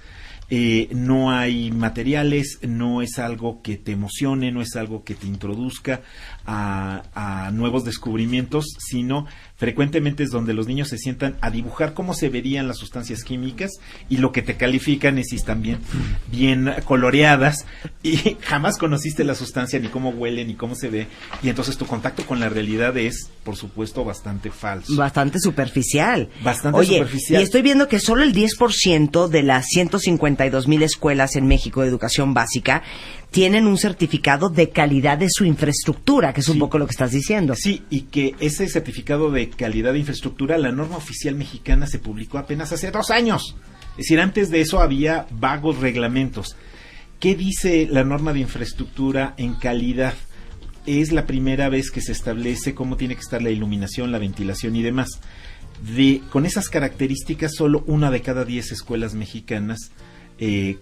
No hay materiales, no es algo que te emocione, no es algo que te introduzca a nuevos descubrimientos, sino frecuentemente es donde los niños se sientan a dibujar cómo se verían las sustancias químicas y lo que te califican es si están bien coloreadas y jamás conociste la sustancia, ni cómo huele, ni cómo se ve, y entonces tu contacto con la realidad es, por supuesto, bastante falso. Bastante superficial. Bastante Oye, superficial. y estoy viendo que solo el 10% de las 150 52,000 escuelas en México de educación básica tienen un certificado de calidad de su infraestructura, que es un poco lo que estás diciendo. Sí, y que ese certificado de calidad de infraestructura, la norma oficial mexicana se publicó apenas hace 2 años. Es decir, antes de eso había vagos reglamentos. ¿Qué dice la norma de infraestructura en calidad? Es la primera vez que se establece cómo tiene que estar la iluminación, la ventilación y demás. Con esas características, solo 1 de cada 10 escuelas mexicanas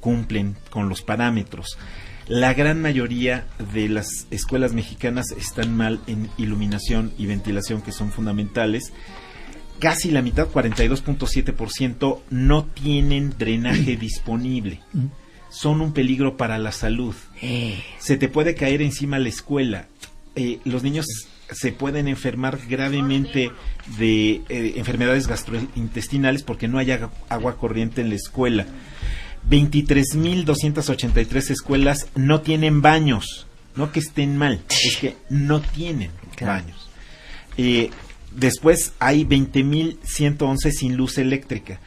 cumplen con los parámetros. La gran mayoría de las escuelas mexicanas están mal en iluminación y ventilación, que son fundamentales. Casi la mitad, 42.7%, no tienen drenaje disponible. Son un peligro para la salud. Se te puede caer encima la escuela. Los niños se pueden enfermar gravemente de enfermedades gastrointestinales porque no hay agua corriente en la escuela. 23,283 escuelas no tienen baños. No que estén mal, es que no tienen baños. Después hay 20,111 sin luz eléctrica.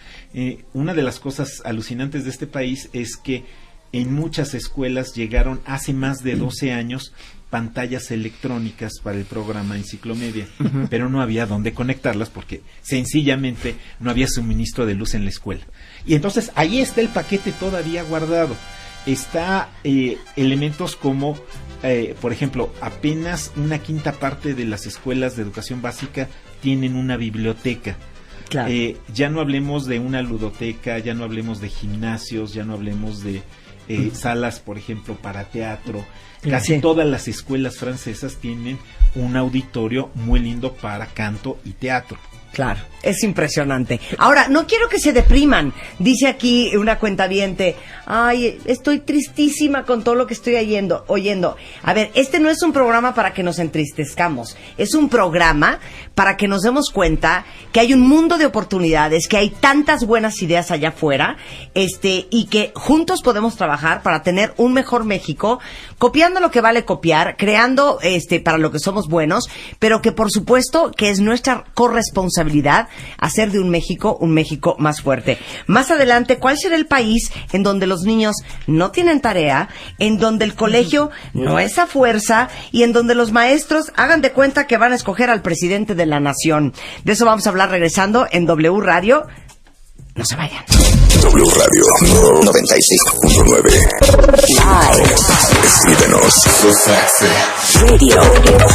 Una de las cosas alucinantes de este país es que en muchas escuelas llegaron hace más de 12 años pantallas electrónicas para el programa Enciclomedia, pero no había dónde conectarlas porque sencillamente no había suministro de luz en la escuela. Y entonces ahí está el paquete todavía guardado. Está elementos como, por ejemplo, apenas 1/5 parte de las escuelas de educación básica tienen una biblioteca. Claro. Ya no hablemos de una ludoteca, ya no hablemos de gimnasios, ya no hablemos de salas, por ejemplo, para teatro. Casi todas las escuelas francesas tienen un auditorio muy lindo para canto y teatro. Claro, es impresionante. Ahora, no quiero que se depriman. Dice aquí una cuentaviente, ay, estoy tristísima con todo lo que estoy oyendo. A ver, este no es un programa para que nos entristezcamos. Es un programa para que nos demos cuenta que hay un mundo de oportunidades, que hay tantas buenas ideas allá afuera, y que juntos podemos trabajar para tener un mejor México, copiando lo que vale copiar, creando para lo que somos buenos, pero que por supuesto que es nuestra corresponsabilidad hacer de un México más fuerte. Más adelante, ¿cuál será el país en donde los niños no tienen tarea, en donde el colegio no es a fuerza y en donde los maestros hagan de cuenta que van a escoger al presidente de la nación? De eso vamos a hablar regresando en W Radio. No se vayan. W Radio 96.9. Live. Escríbenos. Radio.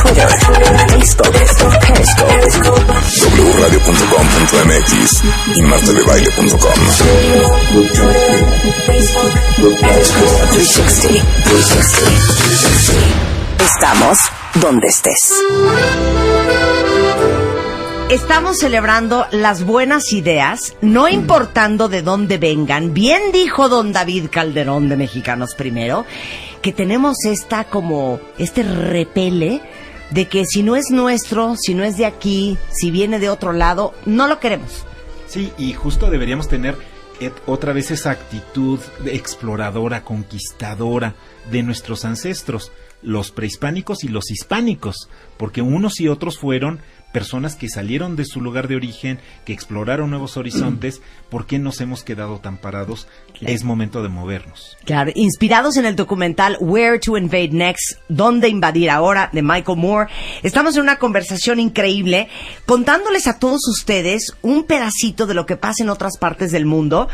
Twitter. Facebook. Periscope. wradio.com.mx y martadebaile.com. 360. Estamos donde estés. Estamos celebrando las buenas ideas, no importando de dónde vengan. Bien dijo don David Calderón de Mexicanos Primero, que tenemos este repele de que si no es nuestro, si no es de aquí, si viene de otro lado, no lo queremos. Sí, y justo deberíamos tener otra vez esa actitud exploradora, conquistadora de nuestros ancestros, los prehispánicos y los hispánicos, porque unos y otros fueron personas que salieron de su lugar de origen, que exploraron nuevos horizontes. ¿Por qué nos hemos quedado tan parados? Claro. Es momento de movernos. Claro, inspirados en el documental Where to Invade Next, ¿Dónde invadir ahora?, de Michael Moore. Estamos en una conversación increíble, contándoles a todos ustedes un pedacito de lo que pasa en otras partes del mundo,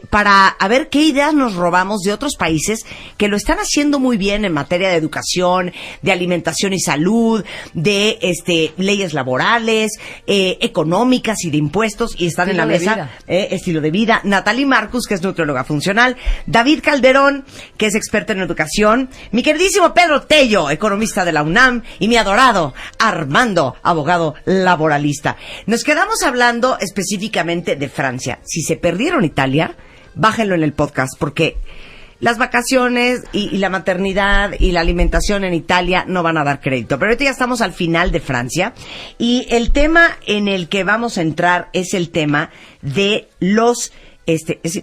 para ver qué ideas nos robamos de otros países que lo están haciendo muy bien en materia de educación, de alimentación y salud, de leyes laborales, económicas y de impuestos, y están en la mesa estilo de vida. Natalie Marcus, que es nutrióloga funcional, David Calderón, que es experto en educación, mi queridísimo Pedro Tello, economista de la UNAM, y mi adorado Armando, abogado laboralista. Nos quedamos hablando específicamente de Francia. Si se perdieron Italia, bájenlo en el podcast, porque las vacaciones y la maternidad y la alimentación en Italia no van a dar crédito. Pero ahorita ya estamos al final de Francia, y el tema en el que vamos a entrar es el tema de los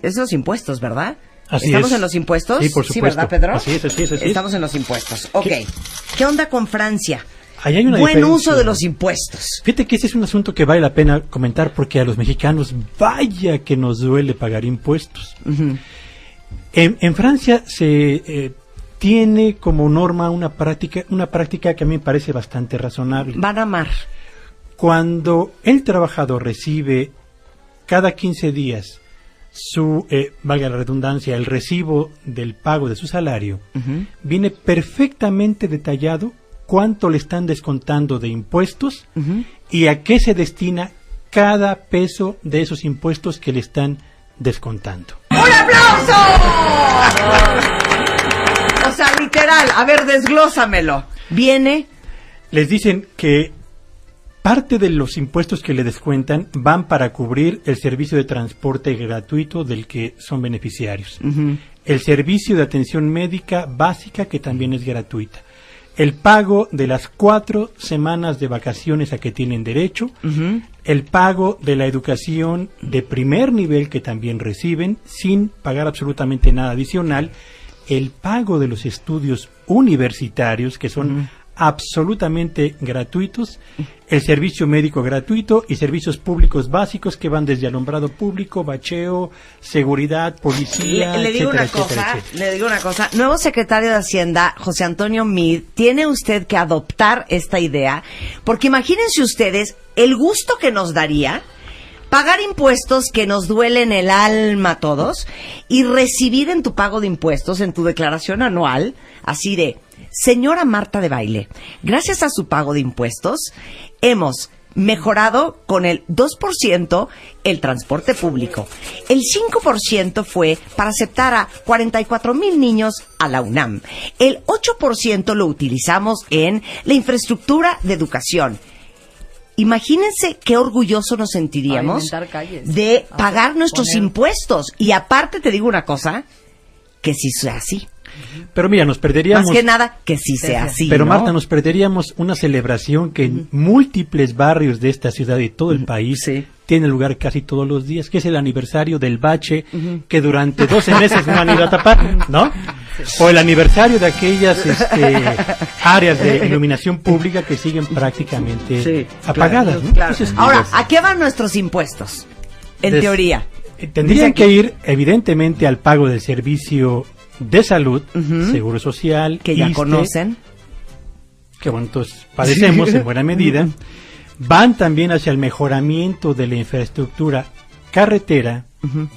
los impuestos, ¿verdad? Así ¿Estamos es. en los impuestos? Sí, por supuesto. Sí, ¿verdad, Pedro? Así es. Estamos en los impuestos. Ok. ¿Qué onda con Francia? Ahí hay una Buen diferencia. uso de los impuestos. Fíjate que ese es un asunto que vale la pena comentar, porque a los mexicanos, vaya que nos duele pagar impuestos. En Francia se tiene como norma una práctica que a mí me parece bastante razonable. Van a amar. Cuando el trabajador recibe cada 15 días valga la redundancia, el recibo del pago de su salario, viene perfectamente detallado cuánto le están descontando de impuestos y a qué se destina cada peso de esos impuestos que le están descontando. ¡Un aplauso! O sea, literal, a ver, desglósamelo. Les dicen que parte de los impuestos que le descuentan van para cubrir el servicio de transporte gratuito del que son beneficiarios, el servicio de atención médica básica, que también es gratuita, el pago de las 4 semanas de vacaciones a que tienen derecho, el pago de la educación de primer nivel que también reciben sin pagar absolutamente nada adicional, el pago de los estudios universitarios que son absolutamente gratuitos, el servicio médico gratuito y servicios públicos básicos que van desde alumbrado público, bacheo, seguridad, policía, le digo una cosa, nuevo secretario de Hacienda, José Antonio Meade, tiene usted que adoptar esta idea, porque imagínense ustedes el gusto que nos daría pagar impuestos que nos duelen el alma a todos y recibir en tu pago de impuestos, en tu declaración anual, así de: señora Marta de Baile, gracias a su pago de impuestos, hemos mejorado con el 2% el transporte público. El 5% fue para aceptar a 44,000 niños a la UNAM. El 8% lo utilizamos en la infraestructura de educación. Imagínense qué orgulloso nos sentiríamos de pagar nuestros impuestos. Y aparte te digo una cosa, que sí sea así. Pero mira, nos perderíamos... Más que nada, que sí sea así, Pero ¿no? Marta, nos perderíamos una celebración que en múltiples barrios de esta ciudad y todo el país tiene lugar casi todos los días, que es el aniversario del bache, que durante 12 meses no han ido a tapar, ¿no? O el aniversario de aquellas áreas de iluminación pública que siguen prácticamente apagadas, ¿no? Claro. Entonces, ahora, ¿a qué van nuestros impuestos? En teoría. Tendrían que ir, evidentemente, al pago del servicio de salud, seguro social, que ya ISSSTE, conocen, que bueno, entonces padecemos en buena medida. Van también hacia el mejoramiento de la infraestructura carretera,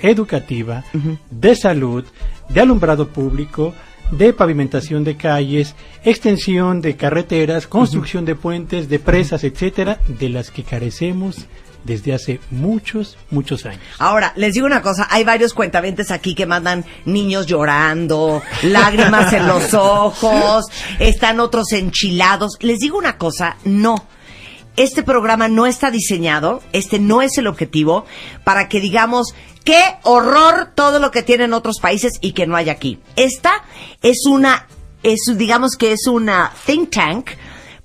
educativa, de salud, de alumbrado público, de pavimentación de calles, extensión de carreteras, construcción de puentes, de presas, etcétera, de las que carecemos desde hace muchos años. Ahora, les digo una cosa, hay varios cuentavientes aquí que mandan niños llorando, lágrimas en los ojos, están otros enchilados. Les digo una cosa, no. Este programa no está diseñado, no es el objetivo, para que digamos, qué horror todo lo que tienen otros países y que no hay aquí. Esta digamos que es una think tank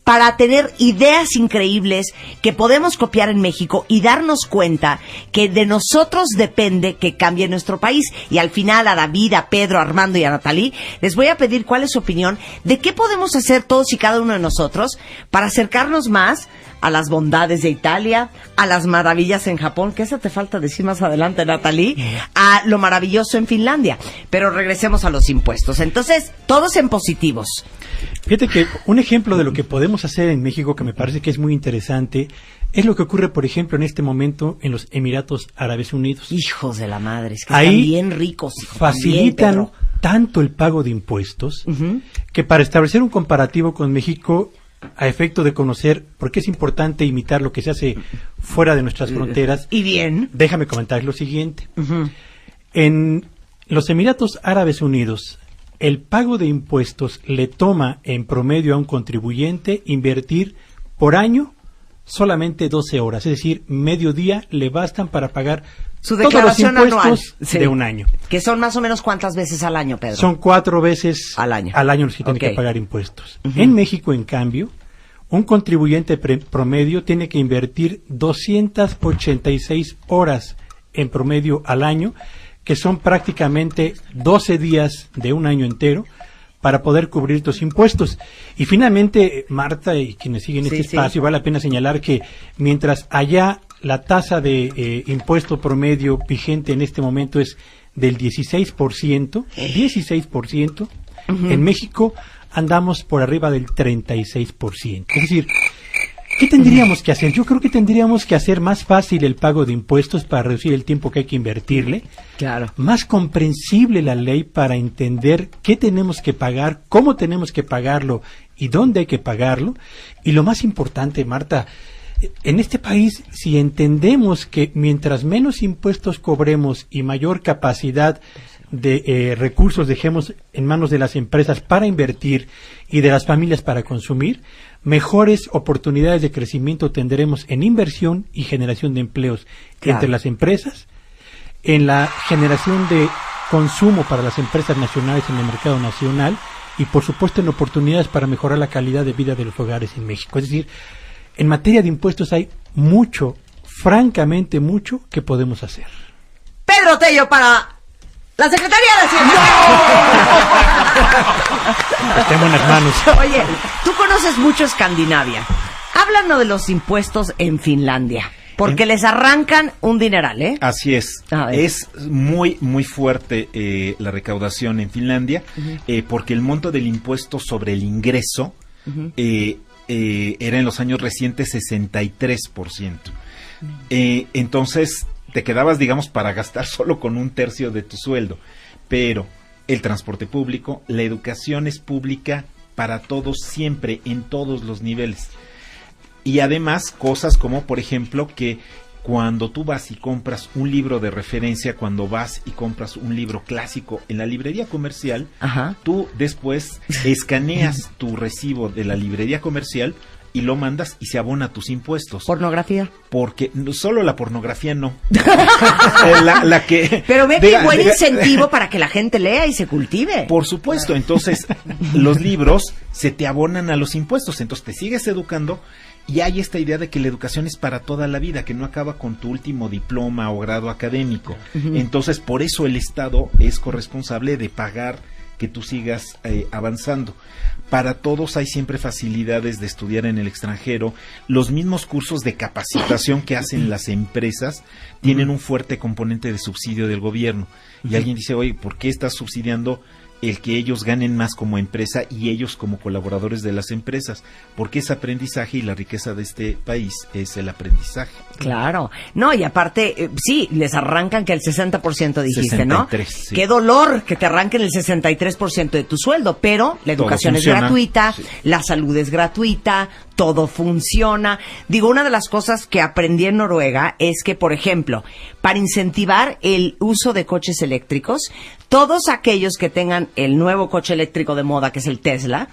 para tener ideas increíbles que podemos copiar en México y darnos cuenta que de nosotros depende que cambie nuestro país. Y al final a David, a Pedro, a Armando y a Natalie les voy a pedir cuál es su opinión de qué podemos hacer todos y cada uno de nosotros para acercarnos más a las bondades de Italia, a las maravillas en Japón, que eso te falta decir más adelante, Natalie, a lo maravilloso en Finlandia. Pero regresemos a los impuestos. Entonces, todos en positivos. Fíjate que un ejemplo de lo que podemos hacer en México, que me parece que es muy interesante, es lo que ocurre, por ejemplo, en este momento en los Emiratos Árabes Unidos. Hijos de la madre, es que ahí están bien ricos. Facilitan bien, tanto el pago de impuestos que para establecer un comparativo con México, a efecto de conocer por qué es importante imitar lo que se hace fuera de nuestras fronteras. Y bien. Déjame comentar lo siguiente. En los Emiratos Árabes Unidos, el pago de impuestos le toma en promedio a un contribuyente invertir por año solamente 12 horas, es decir, medio día le bastan para pagar su declaración todos los anual impuestos de un año. Que son más o menos ¿cuántas veces al año, Pedro? Son 4 veces al año los que tienen que pagar impuestos. En México, en cambio, un contribuyente promedio tiene que invertir 286 horas en promedio al año, que son prácticamente 12 días de un año entero, para poder cubrir tus impuestos. Y finalmente, Marta y quienes siguen este espacio, vale la pena señalar que mientras allá la tasa de impuesto promedio vigente en este momento es del 16%, 16%, en México andamos por arriba del 36%. Es decir, ¿qué tendríamos que hacer? Yo creo que tendríamos que hacer más fácil el pago de impuestos para reducir el tiempo que hay que invertirle. Claro. Más comprensible la ley para entender qué tenemos que pagar, cómo tenemos que pagarlo y dónde hay que pagarlo. Y lo más importante, Marta, en este país, si entendemos que mientras menos impuestos cobremos y mayor capacidad de recursos dejemos en manos de las empresas para invertir y de las familias para consumir, mejores oportunidades de crecimiento tendremos en inversión y generación de empleos entre las empresas, en la generación de consumo para las empresas nacionales en el mercado nacional y, por supuesto, en oportunidades para mejorar la calidad de vida de los hogares en México. Es decir, en materia de impuestos hay mucho, francamente mucho, que podemos hacer. Pedro Tello para la Secretaría de Hacienda. Está en buenas manos. Oye, tú conoces mucho Escandinavia. Háblanos de los impuestos en Finlandia. Porque les arrancan un dineral, ¿eh? Así es. Es muy, muy fuerte la recaudación en Finlandia, porque el monto del impuesto sobre el ingreso era en los años recientes 63%. Entonces, te quedabas, digamos, para gastar solo con 1/3 de tu sueldo. Pero el transporte público, la educación es pública para todos siempre, en todos los niveles. Y además, cosas como, por ejemplo, que cuando tú vas y compras un libro de referencia, cuando vas y compras un libro clásico en la librería comercial, tú después escaneas tu recibo de la librería comercial y lo mandas y se abona tus impuestos. ¿Pornografía? Porque solo la pornografía no. la que... Pero ve qué buen incentivo para que la gente lea y se cultive. Por supuesto, entonces los libros se te abonan a los impuestos, entonces te sigues educando. Y hay esta idea de que la educación es para toda la vida, que no acaba con tu último diploma o grado académico. Entonces, por eso el Estado es corresponsable de pagar que tú sigas avanzando. Para todos hay siempre facilidades de estudiar en el extranjero. Los mismos cursos de capacitación que hacen las empresas tienen un fuerte componente de subsidio del gobierno. Y alguien dice, oye, ¿por qué estás subsidiando el que ellos ganen más como empresa y ellos como colaboradores de las empresas? Porque es aprendizaje y la riqueza de este país es el aprendizaje. Claro. No, y aparte, sí, les arrancan que el 60% dijiste, 63, ¿no? sí. Qué dolor que te arranquen el 63% de tu sueldo, pero la educación es gratuita, la salud es gratuita, todo funciona. Digo, una de las cosas que aprendí en Noruega es que, por ejemplo, para incentivar el uso de coches eléctricos, todos aquellos que tengan el nuevo coche eléctrico de moda, que es el Tesla,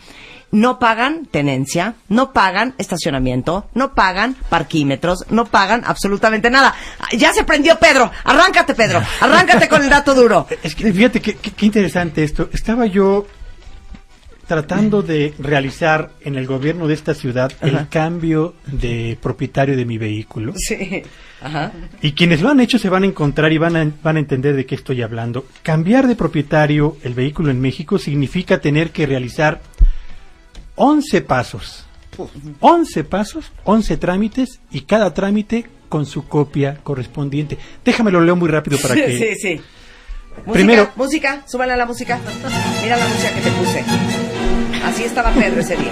no pagan tenencia, no pagan estacionamiento, no pagan parquímetros, no pagan absolutamente nada. Ya se prendió Pedro. Arráncate, Pedro. Arráncate con el dato duro. Es que fíjate qué interesante esto. Estaba yo tratando de realizar en el gobierno de esta ciudad el cambio de propietario de mi vehículo. Sí. Ajá. Y quienes lo han hecho se van a encontrar y van a entender de qué estoy hablando. Cambiar de propietario el vehículo en México significa tener que realizar 11 pasos. 11 pasos, 11 trámites y cada trámite con su copia correspondiente. Déjame lo leo muy rápido para que... Sí. Primero, música, súbale a la música. Mira la música que te puse. Así estaba Pedro ese día.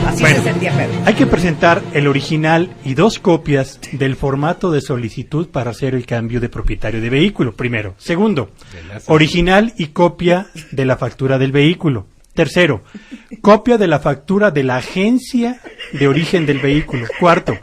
Así se sentía Pedro. Hay que presentar el original y 2 copias del formato de solicitud para hacer el cambio de propietario de vehículo, primero. Segundo, original y copia de la factura del vehículo. Tercero, copia de la factura de la agencia de origen del vehículo. Cuarto,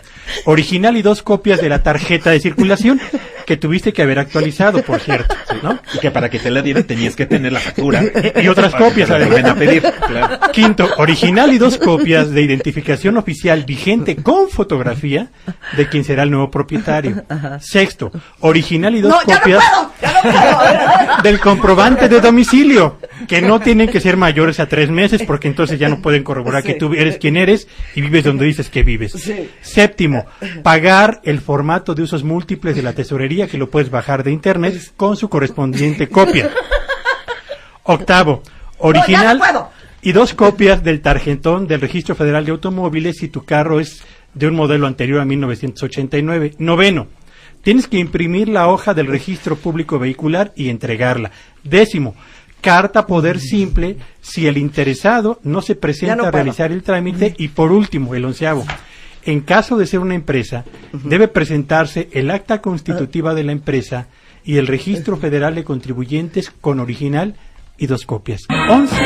original y 2 copias de la tarjeta de circulación que tuviste que haber actualizado, por cierto, ¿no? Y que para que te la dieran tenías que tener la factura. Y otras copias, además. A pedir, claro. Quinto, original y 2 copias de identificación oficial vigente con fotografía de quien será el nuevo propietario. Sexto, original y 2 copias del comprobante de domicilio, que no tienen que ser mayores a 3 meses, porque entonces ya no pueden corroborar que tú eres quien eres y vives donde dices que vives. Séptimo, pagar el formato de usos múltiples de la tesorería, que lo puedes bajar de internet con su correspondiente copia. Octavo, original y 2 copias del tarjetón del Registro Federal de Automóviles si tu carro es de un modelo anterior a 1989. Noveno, Tienes que imprimir la hoja del registro público vehicular y entregarla. 10º, carta poder simple si el interesado no se presenta a realizar el trámite. Y por último, el 11º, en caso de ser una empresa, debe presentarse el acta constitutiva de la empresa y el registro federal de contribuyentes con original y 2 copias. 11. Un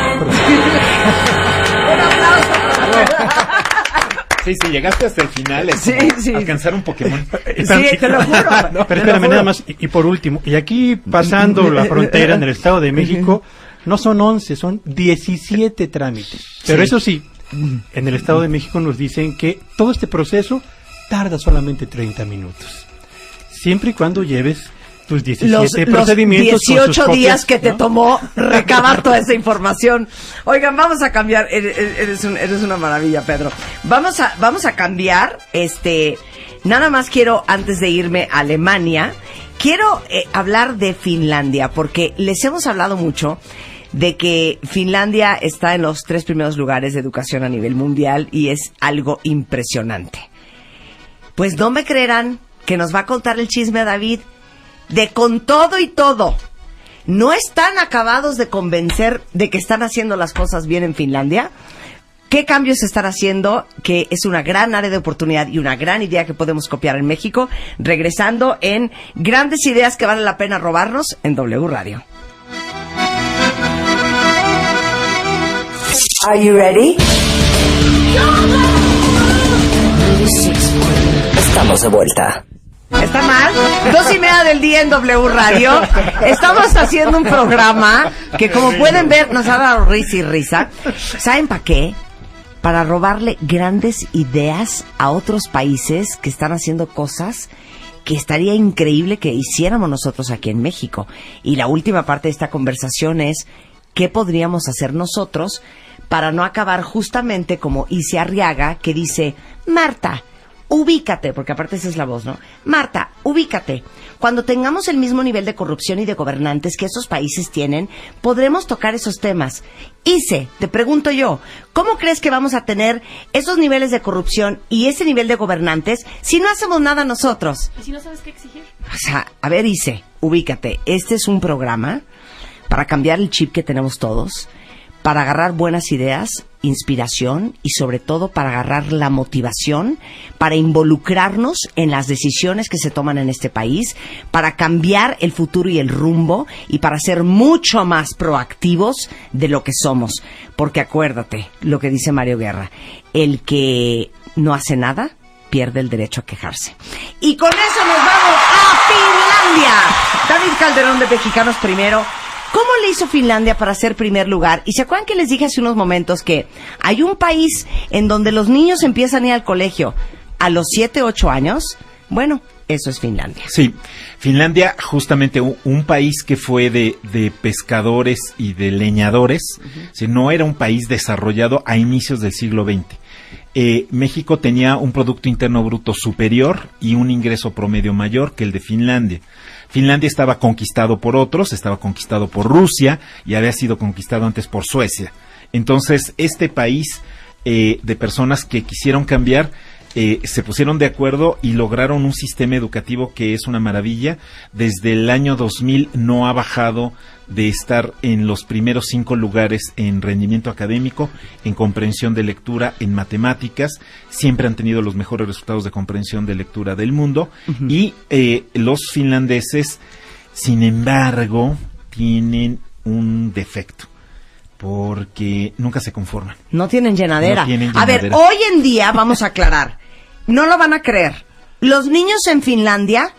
aplauso. Sí, llegaste hasta el final. Es alcanzar un Pokémon. Sí, te lo juro. Pero espérame, nada más. Y por último, y aquí pasando la frontera en el Estado de México, no son 11, son 17 trámites. Pero eso sí, en el Estado de México nos dicen que todo este proceso tarda solamente 30 minutos. Siempre y cuando lleves tus 17 procedimientos. Los 18 con sus días copias, que te tomó recabar toda esa información. Oigan, vamos a cambiar. Eres una maravilla, Pedro. Vamos a cambiar. Nada más quiero, antes de irme a Alemania, quiero hablar de Finlandia, porque les hemos hablado mucho de que Finlandia está en los 3 primeros lugares de educación a nivel mundial y es algo impresionante. Pues no me creerán que nos va a contar el chisme a David de con todo y todo. ¿No están acabados de convencer de que están haciendo las cosas bien en Finlandia? ¿Qué cambios están haciendo? Que es una gran área de oportunidad y una gran idea que podemos copiar en México. Regresando en Grandes Ideas que vale la pena robarnos en W Radio. Are you ready? Estamos de vuelta. ¿Está mal? 2:30 del día en W Radio. Estamos haciendo un programa que, como pueden ver, nos ha dado risa y risa. ¿Saben para qué? Para robarle grandes ideas a otros países que están haciendo cosas que estaría increíble que hiciéramos nosotros aquí en México. Y la última parte de esta conversación es ¿qué podríamos hacer nosotros para no acabar justamente como Isi Arriaga, que dice: Marta, ubícate, porque aparte esa es la voz, ¿no? Marta, ubícate. Cuando tengamos el mismo nivel de corrupción y de gobernantes que esos países tienen, podremos tocar esos temas. Ise, te pregunto yo, ¿cómo crees que vamos a tener esos niveles de corrupción y ese nivel de gobernantes si no hacemos nada nosotros? ¿Y si no sabes qué exigir? O sea, a ver, Ise, ubícate. Este es un programa para cambiar el chip que tenemos todos, para agarrar buenas ideas, inspiración y sobre todo para agarrar la motivación, para involucrarnos en las decisiones que se toman en este país, para cambiar el futuro y el rumbo y para ser mucho más proactivos de lo que somos. Porque acuérdate lo que dice Mario Guerra: el que no hace nada pierde el derecho a quejarse. Y con eso nos vamos a Finlandia. David Calderón de Mexicanos Primero. ¿Cómo le hizo Finlandia para ser primer lugar? Y se acuerdan que les dije hace unos momentos que hay un país en donde los niños empiezan a ir al colegio a los 7, 8 años. Bueno, eso es Finlandia. Sí, Finlandia, justamente un país que fue de pescadores y de leñadores, no era un país desarrollado a inicios del siglo XX. México tenía un Producto Interno Bruto superior y un ingreso promedio mayor que el de Finlandia. Finlandia estaba conquistado por otros, estaba conquistado por Rusia y había sido conquistado antes por Suecia. Entonces, este país de personas que quisieron cambiar, se pusieron de acuerdo y lograron un sistema educativo que es una maravilla. Desde el año 2000 no ha bajado de estar en los primeros 5 lugares en rendimiento académico, en comprensión de lectura, en matemáticas. Siempre han tenido los mejores resultados de comprensión de lectura del mundo. Y los finlandeses, sin embargo, tienen un defecto, porque nunca se conforman. No tienen llenadera. No tienen llenadera. A ver, hoy en día, vamos a aclarar, no lo van a creer, los niños en Finlandia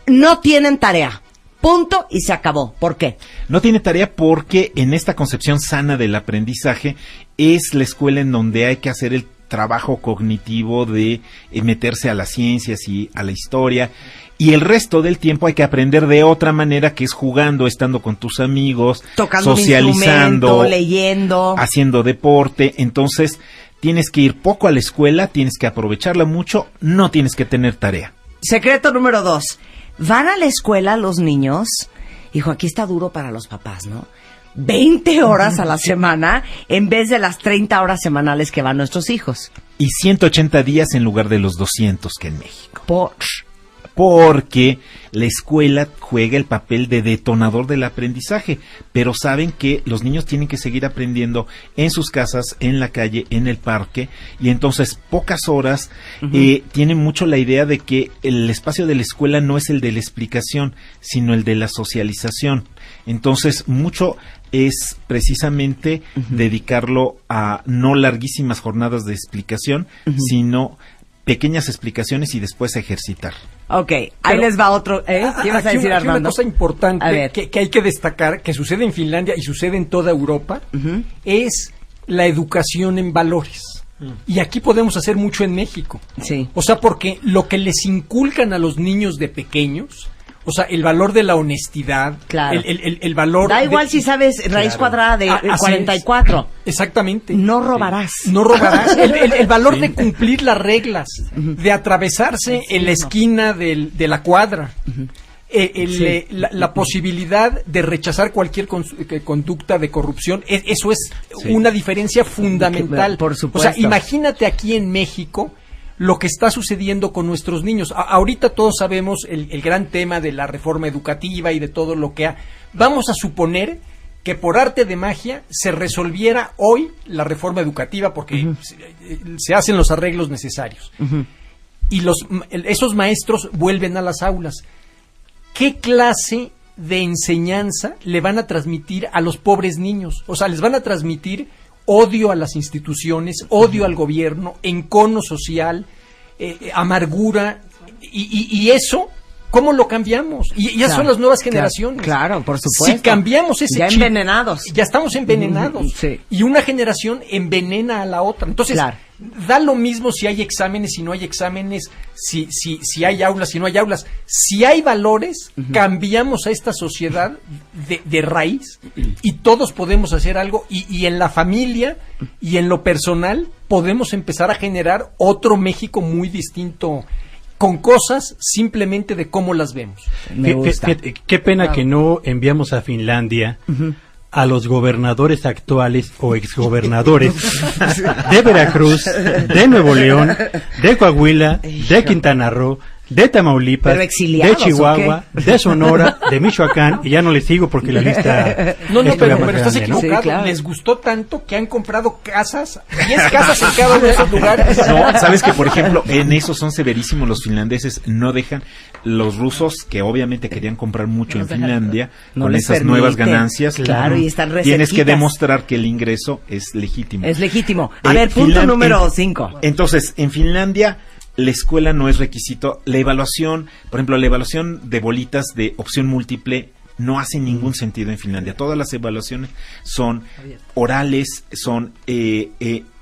no tienen tarea. Punto y se acabó. ¿Por qué? No tiene tarea porque en esta concepción sana del aprendizaje es la escuela en donde hay que hacer el trabajo cognitivo de meterse a las ciencias y a la historia, y el resto del tiempo hay que aprender de otra manera, que es jugando, estando con tus amigos, tocando socializando, leyendo, haciendo deporte. Entonces tienes que ir poco a la escuela, tienes que aprovecharla mucho, no tienes que tener tarea. Secreto número 2. Van a la escuela los niños, hijo, aquí está duro para los papás, ¿no? 20 horas a la semana en vez de las 30 horas semanales que van nuestros hijos. Y 180 días en lugar de los 200 que en México. porque la escuela juega el papel de detonador del aprendizaje, pero saben que los niños tienen que seguir aprendiendo en sus casas, en la calle, en el parque, y entonces pocas horas. Tienen mucho la idea de que el espacio de la escuela no es el de la explicación, sino el de la socialización. Entonces mucho es precisamente dedicarlo a no larguísimas jornadas de explicación, sino pequeñas explicaciones y después ejercitar. Ok, ahí les va otro. ¿Qué ibas a decir, Aquí Armando? una cosa importante que hay que destacar, que sucede en Finlandia y sucede en toda Europa, es la educación en valores. Y aquí podemos hacer mucho en México. Sí. O sea, porque lo que les inculcan a los niños de pequeños, o sea, el valor de la honestidad, claro, el valor... Da igual si sabes raíz cuadrada de 44. Exactamente. No robarás. No robarás. El valor de cumplir las reglas, de atravesarse en la esquina de la cuadra. La posibilidad de rechazar cualquier conducta de corrupción, eso es una diferencia fundamental. Por supuesto. O sea, imagínate aquí en México lo que está sucediendo con nuestros niños. Ahorita todos sabemos el gran tema de la reforma educativa y de todo lo que vamos a suponer que por arte de magia se resolviera hoy la reforma educativa porque se hacen los arreglos necesarios. Y esos maestros vuelven a las aulas. ¿Qué clase de enseñanza le van a transmitir a los pobres niños? O sea, les van a transmitir odio a las instituciones, odio al gobierno, encono social, amargura, y eso, ¿cómo lo cambiamos? Y ya son las nuevas generaciones. Claro, por supuesto. Si cambiamos ese ya chip, envenenados. Ya estamos envenenados. Sí. Y una generación envenena a la otra. Entonces, da lo mismo si hay exámenes, si no hay exámenes, si hay aulas, si no hay aulas. Si hay valores, cambiamos a esta sociedad de raíz y todos podemos hacer algo y en la familia y en lo personal podemos empezar a generar otro México muy distinto, con cosas simplemente de cómo las vemos. Qué pena que no enviamos a Finlandia a los gobernadores actuales o exgobernadores de Veracruz, de Nuevo León, de Coahuila, de Quintana Roo, de Tamaulipas, de Chihuahua, de Sonora, de Michoacán, y ya no les sigo porque la lista... No, pero estás grande, equivocado. Sí, claro. Les gustó tanto que han comprado casas, 10 casas en cada uno de esos lugares. No, sabes que, por ejemplo, en eso son severísimos los finlandeses, no dejan, los rusos, que obviamente querían comprar mucho en Finlandia, con esas nuevas ganancias, claro, y están tienes que demostrar que el ingreso es legítimo. Es legítimo. A ver, punto número 5. Entonces, en Finlandia, la escuela no es requisito. La evaluación, por ejemplo, la evaluación de bolitas de opción múltiple no hace ningún sentido en Finlandia. Todas las evaluaciones son orales, son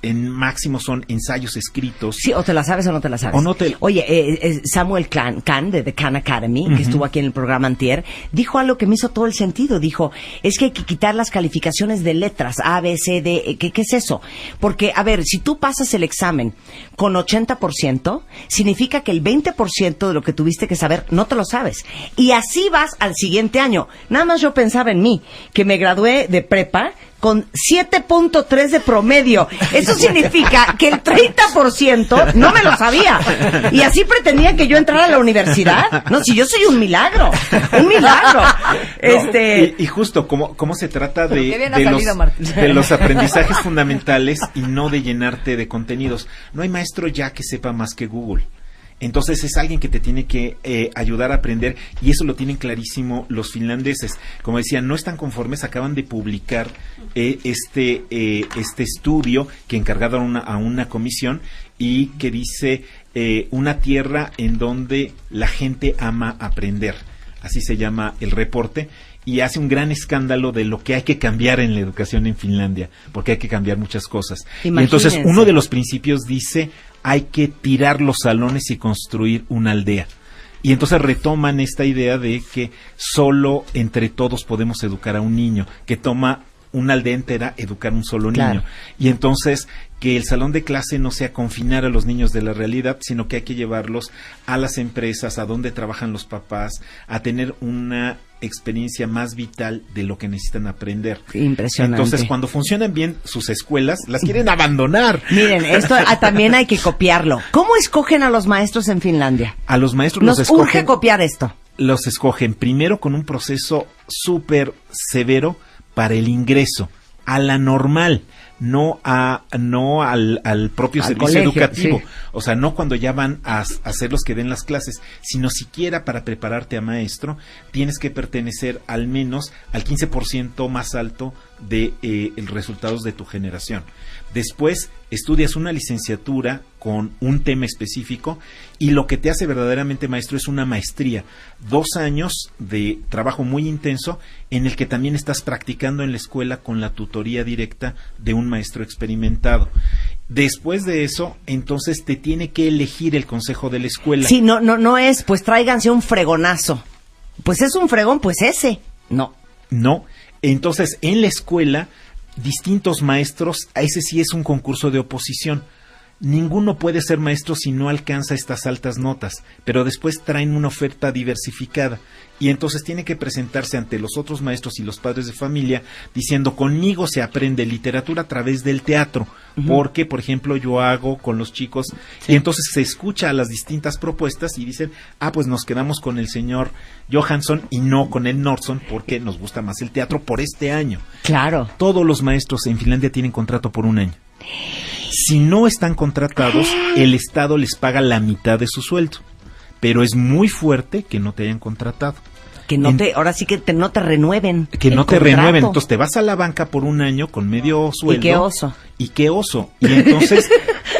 en máximo son ensayos escritos. Sí, o te la sabes o no te la sabes. Oye, Samuel Kahn de The Khan Academy, que estuvo aquí en el programa antier, dijo algo que me hizo todo el sentido. Dijo, es que hay que quitar las calificaciones de letras, A, B, C, D. ¿Qué es eso? Porque, a ver, si tú pasas el examen con 80%, significa que el 20% de lo que tuviste que saber no te lo sabes. Y así vas al siguiente año. Nada más yo pensaba en mí, que me gradué de prepa con 7.3 de promedio. Eso significa que el 30% no me lo sabía. Y así pretendían que yo entrara a la universidad. No, si yo soy un milagro. Un milagro. Y justo, como se trata de los aprendizajes fundamentales y no de llenarte de contenidos. No hay maestro ya que sepa más que Google. Entonces es alguien que te tiene que ayudar a aprender, y eso lo tienen clarísimo los finlandeses. Como decía, no están conformes, acaban de publicar este estudio que encargaron a una comisión y que dice una tierra en donde la gente ama aprender. Así se llama el reporte. Y hace un gran escándalo de lo que hay que cambiar en la educación en Finlandia, porque hay que cambiar muchas cosas. Imagínense. Y entonces uno de los principios dice, hay que tirar los salones y construir una aldea. Y entonces retoman esta idea de que solo entre todos podemos educar a un niño, que toma una aldea entera educar un solo Claro. niño. Y entonces que el salón de clase no sea confinar a los niños de la realidad, sino que hay que llevarlos a las empresas, a donde trabajan los papás, a tener una experiencia más vital de lo que necesitan aprender. Impresionante. Entonces, cuando funcionan bien sus escuelas, las quieren abandonar. Miren, esto también hay que copiarlo. ¿Cómo escogen a los maestros en Finlandia? A los maestros Nos los urge escogen, copiar esto. los escogen primero con un proceso súper severo para el ingreso a la normal, no al propio Al servicio colegio, educativo. sí. O sea, no cuando ya van a ser los que den las clases, sino siquiera para prepararte a maestro, tienes que pertenecer al menos al 15% más alto de resultados de tu generación. Después estudias una licenciatura con un tema específico y lo que te hace verdaderamente maestro es una maestría, 2 años de trabajo muy intenso en el que también estás practicando en la escuela con la tutoría directa de un maestro experimentado. Después de eso, entonces te tiene que elegir el consejo de la escuela. Sí, no es, pues tráiganse un fregonazo. Pues es un fregón, pues ese. No. No, entonces en la escuela distintos maestros, a ese sí es un concurso de oposición. Ninguno puede ser maestro si no alcanza estas altas notas, pero después traen una oferta diversificada y entonces tiene que presentarse ante los otros maestros y los padres de familia diciendo: conmigo se aprende literatura a través del teatro, porque por ejemplo yo hago con los chicos, y entonces se escucha a las distintas propuestas y dicen: pues nos quedamos con el señor Johansson y no con el Nordson porque nos gusta más el teatro por este año. Claro. Todos los maestros en Finlandia tienen contrato por 1 año. Si no están contratados, el Estado les paga la mitad de su sueldo. Pero es muy fuerte que no te hayan contratado. Que no ahora sí que no te renueven. Que el no te contrato. renueven. Entonces te vas a la banca por 1 año con medio sueldo. Y qué oso. Y entonces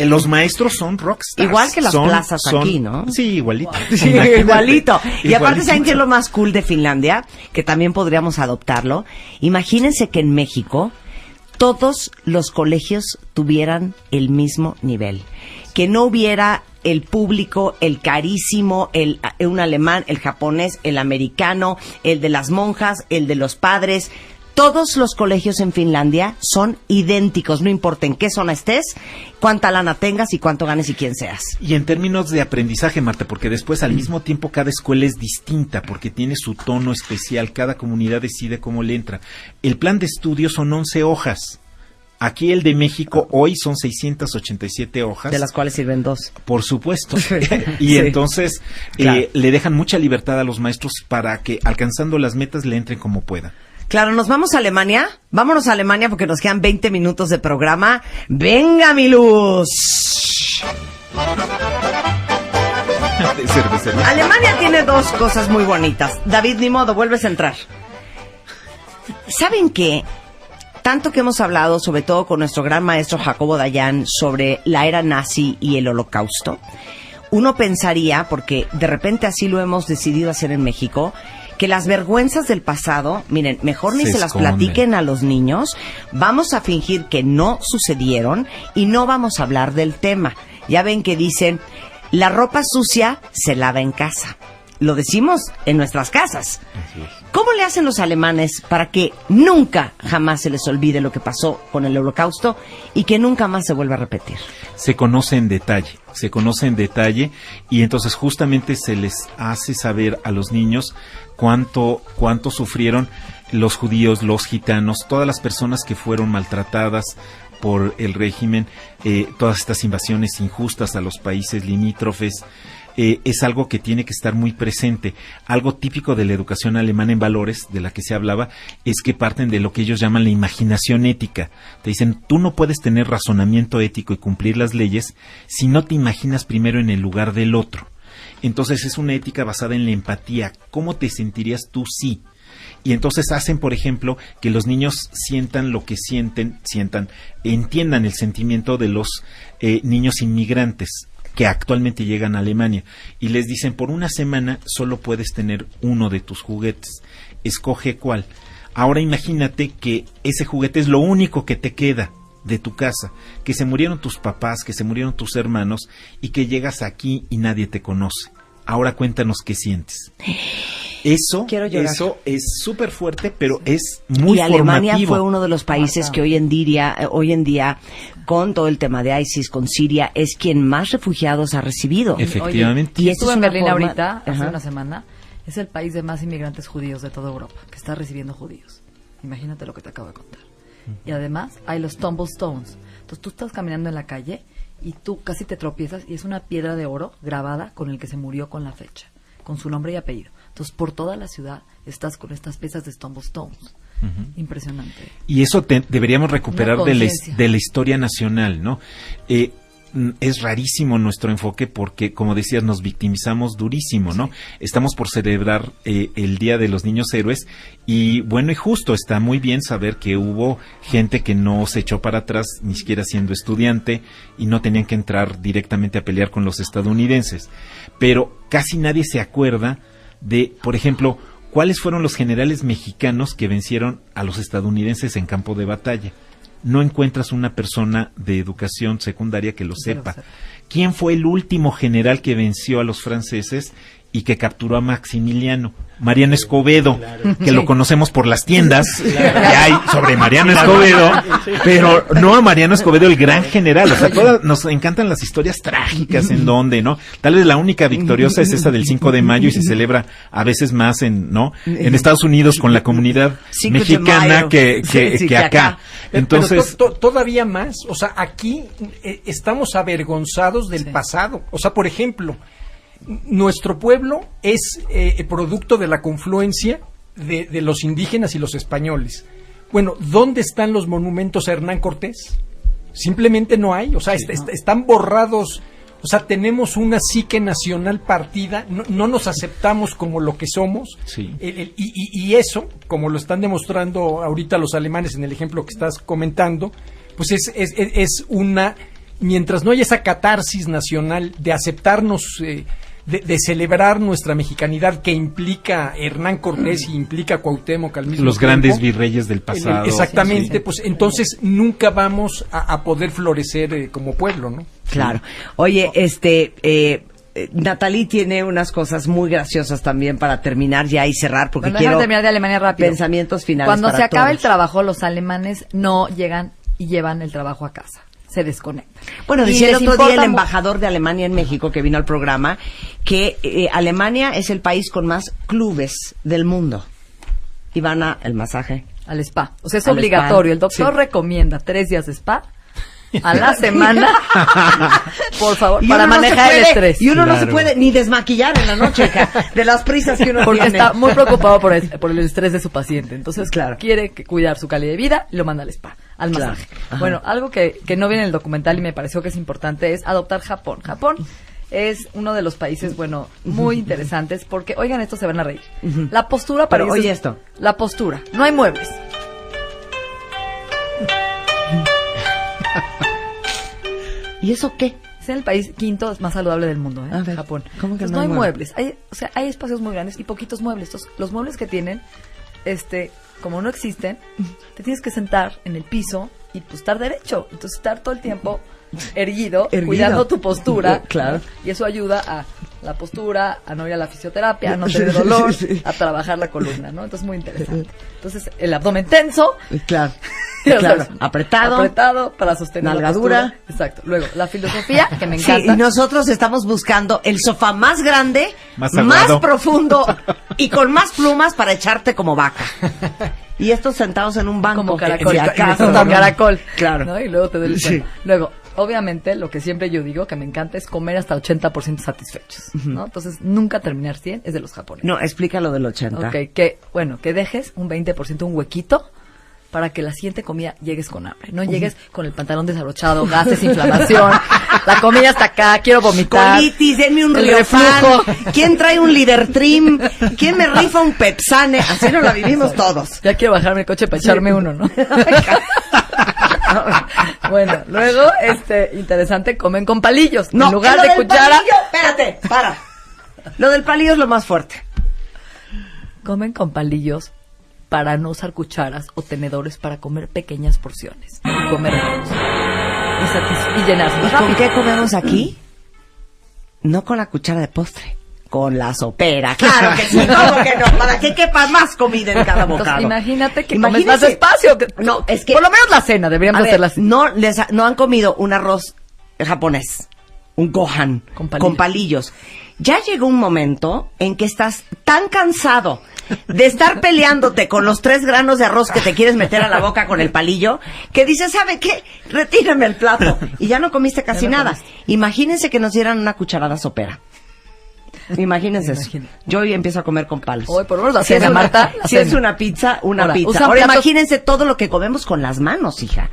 los maestros son rockstars. Igual que las plazas aquí, ¿no? Sí, igualito. Sí, igualito. Y aparte, Igualito. ¿saben qué es lo más cool de Finlandia? Que también podríamos adoptarlo. Imagínense que en México todos los colegios tuvieran el mismo nivel. Que no hubiera el público, el carísimo, un alemán, el japonés, el americano, el de las monjas, el de los padres. Todos los colegios en Finlandia son idénticos, no importa en qué zona estés, cuánta lana tengas y cuánto ganes y quién seas. Y en términos de aprendizaje, Marta, porque después al mismo tiempo cada escuela es distinta, porque tiene su tono especial, cada comunidad decide cómo le entra. El plan de estudio son 11 hojas. Aquí el de México hoy son 687 hojas. De las cuales sirven 2. Por supuesto. Y Sí. entonces Claro. le dejan mucha libertad a los maestros para que alcanzando las metas le entren como puedan. Claro, ¿nos vamos a Alemania? Vámonos a Alemania porque nos quedan 20 minutos de programa. ¡Venga, mi luz! Alemania tiene 2 cosas muy bonitas. David, ni modo, vuelves a entrar. ¿Saben qué? Tanto que hemos hablado, sobre todo con nuestro gran maestro Jacobo Dayan, sobre la era nazi y el holocausto, uno pensaría, porque de repente así lo hemos decidido hacer en México, que las vergüenzas del pasado, miren, mejor ni se las esconden. platiquen a los niños, vamos a fingir que no sucedieron y no vamos a hablar del tema. Ya ven que dicen, la ropa sucia se lava en casa. Lo decimos en nuestras casas. ¿Cómo le hacen los alemanes para que nunca jamás se les olvide lo que pasó con el holocausto y que nunca más se vuelva a repetir? Se conoce en detalle y entonces justamente se les hace saber a los niños cuánto sufrieron los judíos, los gitanos, todas las personas que fueron maltratadas por el régimen, todas estas invasiones injustas a los países limítrofes. Es algo que tiene que estar muy presente. Algo típico de la educación alemana en valores, de la que se hablaba, es que parten de lo que ellos llaman la imaginación ética. Te dicen, tú no puedes tener razonamiento ético y cumplir las leyes si no te imaginas primero en el lugar del otro. Entonces es una ética basada en la empatía. ¿Cómo te sentirías tú si? Y entonces hacen, por ejemplo, que los niños sientan lo que entiendan el sentimiento de los niños inmigrantes que actualmente llegan a Alemania y les dicen, por 1 semana solo puedes tener uno de tus juguetes, escoge cuál. Ahora imagínate que ese juguete es lo único que te queda de tu casa, que se murieron tus papás, que se murieron tus hermanos y que llegas aquí y nadie te conoce. Ahora cuéntanos qué sientes. Eso es súper fuerte, pero es muy y Alemania formativo. fue uno de los países que hoy en día, con todo el tema de ISIS, con Siria, es quien más refugiados ha recibido. Efectivamente. Y estuve esta en es una Berlín forma- ahorita, hace Ajá. una semana. Es el país de más inmigrantes judíos de toda Europa, que está recibiendo judíos. Imagínate lo que te acabo de contar. Y además hay los tumblestones. Entonces tú estás caminando en la calle y tú casi te tropiezas y es una piedra de oro grabada con el que se murió con la fecha, con su nombre y apellido. Entonces por toda la ciudad estás con estas piezas de tumblestones. Impresionante. Y eso deberíamos recuperar Una conciencia. de la historia nacional, ¿no? Es rarísimo nuestro enfoque porque, como decías, nos victimizamos durísimo, ¿no? Estamos por celebrar el Día de los Niños Héroes y, bueno y justo, está muy bien saber que hubo gente que no se echó para atrás, ni siquiera siendo estudiante, y no tenían que entrar directamente a pelear con los estadounidenses. Pero casi nadie se acuerda de, por ejemplo, cuáles fueron los generales mexicanos que vencieron a los estadounidenses en campo de batalla. No encuentras una persona de educación secundaria que lo sepa. ¿Quién fue el último general que venció a los franceses y que capturó a Maximiliano? Mariano Escobedo, que lo conocemos por las tiendas que hay sobre Mariano Escobedo, pero no a Mariano Escobedo, el gran general. O sea, nos encantan las historias trágicas en donde, ¿no? Tal vez la única victoriosa es esa del 5 de mayo y se celebra a veces más en Estados Unidos con la comunidad mexicana que acá. Entonces, pero todavía más, o sea, aquí estamos avergonzados del pasado. O sea, por ejemplo, nuestro pueblo es producto de la confluencia de los indígenas y los españoles. Bueno, ¿dónde están los monumentos a Hernán Cortés? Simplemente no hay, o sea, están borrados. O sea, tenemos una psique nacional partida, no nos aceptamos como lo que somos. Sí. Y eso, como lo están demostrando ahorita los alemanes en el ejemplo que estás comentando, pues es una... Mientras no haya esa catarsis nacional de aceptarnos, de celebrar nuestra mexicanidad que implica Hernán Cortés y implica Cuauhtémoc al mismo los tiempo, grandes virreyes del pasado. Exactamente, Sí. pues entonces nunca vamos a poder florecer como pueblo, ¿no? Claro. Oye, Natalie tiene unas cosas muy graciosas también para terminar ya y cerrar, porque Bueno, quiero déjame terminar de Alemania rápido. pensamientos finales. Cuando para se acaba el todos. trabajo, los alemanes no llegan y llevan el trabajo a casa. Se desconectan. Bueno, Y decía el les otro día el importa embajador de Alemania en México que vino al programa que Alemania es el país con más clubes del mundo. Y van al masaje. al spa. O sea, es Al obligatorio. spa, El doctor sí. recomienda 3 días de spa a la semana, por favor, Y para uno no manejar se el puede- estrés. Y uno no se puede ni desmaquillar en la noche, hija, de las prisas que uno Porque tiene. está muy preocupado por el estrés de su paciente. Entonces, Claro. quiere cuidar su calidad de vida y lo manda al spa, al Claro. masaje. Ajá. Bueno, algo que no viene en el documental y me pareció que es importante es adoptar Japón. Japón es uno de los países, bueno, muy interesantes porque, oigan, esto se van a reír. La postura para Pero oye esto. La postura. No hay muebles. ¿Y eso qué? Es el país quinto más saludable del mundo, A ver, Japón. ¿cómo que Entonces, no no hay hay muebles. Hay espacios muy grandes y poquitos muebles. Entonces, los muebles que tienen, como no existen, te tienes que sentar en el piso y pues estar derecho. Entonces, estar todo el tiempo erguido. Cuidando tu postura. Claro. ¿no? Y eso ayuda a la postura, a no ir a la fisioterapia, a no tener dolor, Sí. a trabajar la columna, ¿no? Entonces, muy interesante. Entonces, el abdomen tenso. Claro. Ya Claro. sabes, Apretado. para sostener la Nalgadura. postura. Exacto. Luego, la filosofía, que me Sí, encanta. y nosotros estamos buscando el sofá más grande, Más más sagrado. profundo y con más plumas para echarte como vaca. Y estos sentados en un banco. Como que- caracol, si acaso, como ¿no? caracol, Claro. ¿no? Y luego te duele el Sí. sueño. Luego, obviamente, lo que siempre yo digo que me encanta es comer hasta 80% satisfechos, ¿no? Entonces, nunca terminar 100 es de los japoneses. No, explica lo del 80. Ok, que dejes un 20%, un huequito, para que la siguiente comida llegues con hambre. No llegues con el pantalón desabrochado, gases, inflamación, la comida hasta acá, quiero vomitar. Colitis, denme un el Riofan. reflujo. ¿Quién trae un Lidertrim? ¿Quién me rifa un Pepsane? Así nos la vivimos todos. Ya quiero bajarme el coche para echarme uno, ¿no? Bueno, luego, interesante, comen con palillos. No, en lugar lo de del cuchara, palillo, espérate, para. Lo del palillo es lo más fuerte. comen con palillos para no usar cucharas o tenedores para comer pequeñas porciones. Y comer menos. Y llenarse ¿Y más con rápido. qué comemos aquí? No con la cuchara de postre, con la sopera. Claro que sí, ¿cómo que no? Para que quepa más comida en cada bocado. Entonces, imagínate que comes más despacio. No, es que... Por lo menos la cena, deberíamos hacerla así. No han comido un arroz japonés, un gohan, con palillos. Ya llegó un momento en que estás tan cansado de estar peleándote con los 3 granos de arroz que te quieres meter a la boca con el palillo, que dices, ¿sabe qué? Retírame el plato. Y ya no comiste casi nada. Imagínense que nos dieran una cucharada sopera. Imagínense eso. Yo hoy empiezo a comer con palos. Hoy por lo menos la cena, Marta. Si es una pizza, una pizza. Ahora imagínense todo lo que comemos con las manos, hija.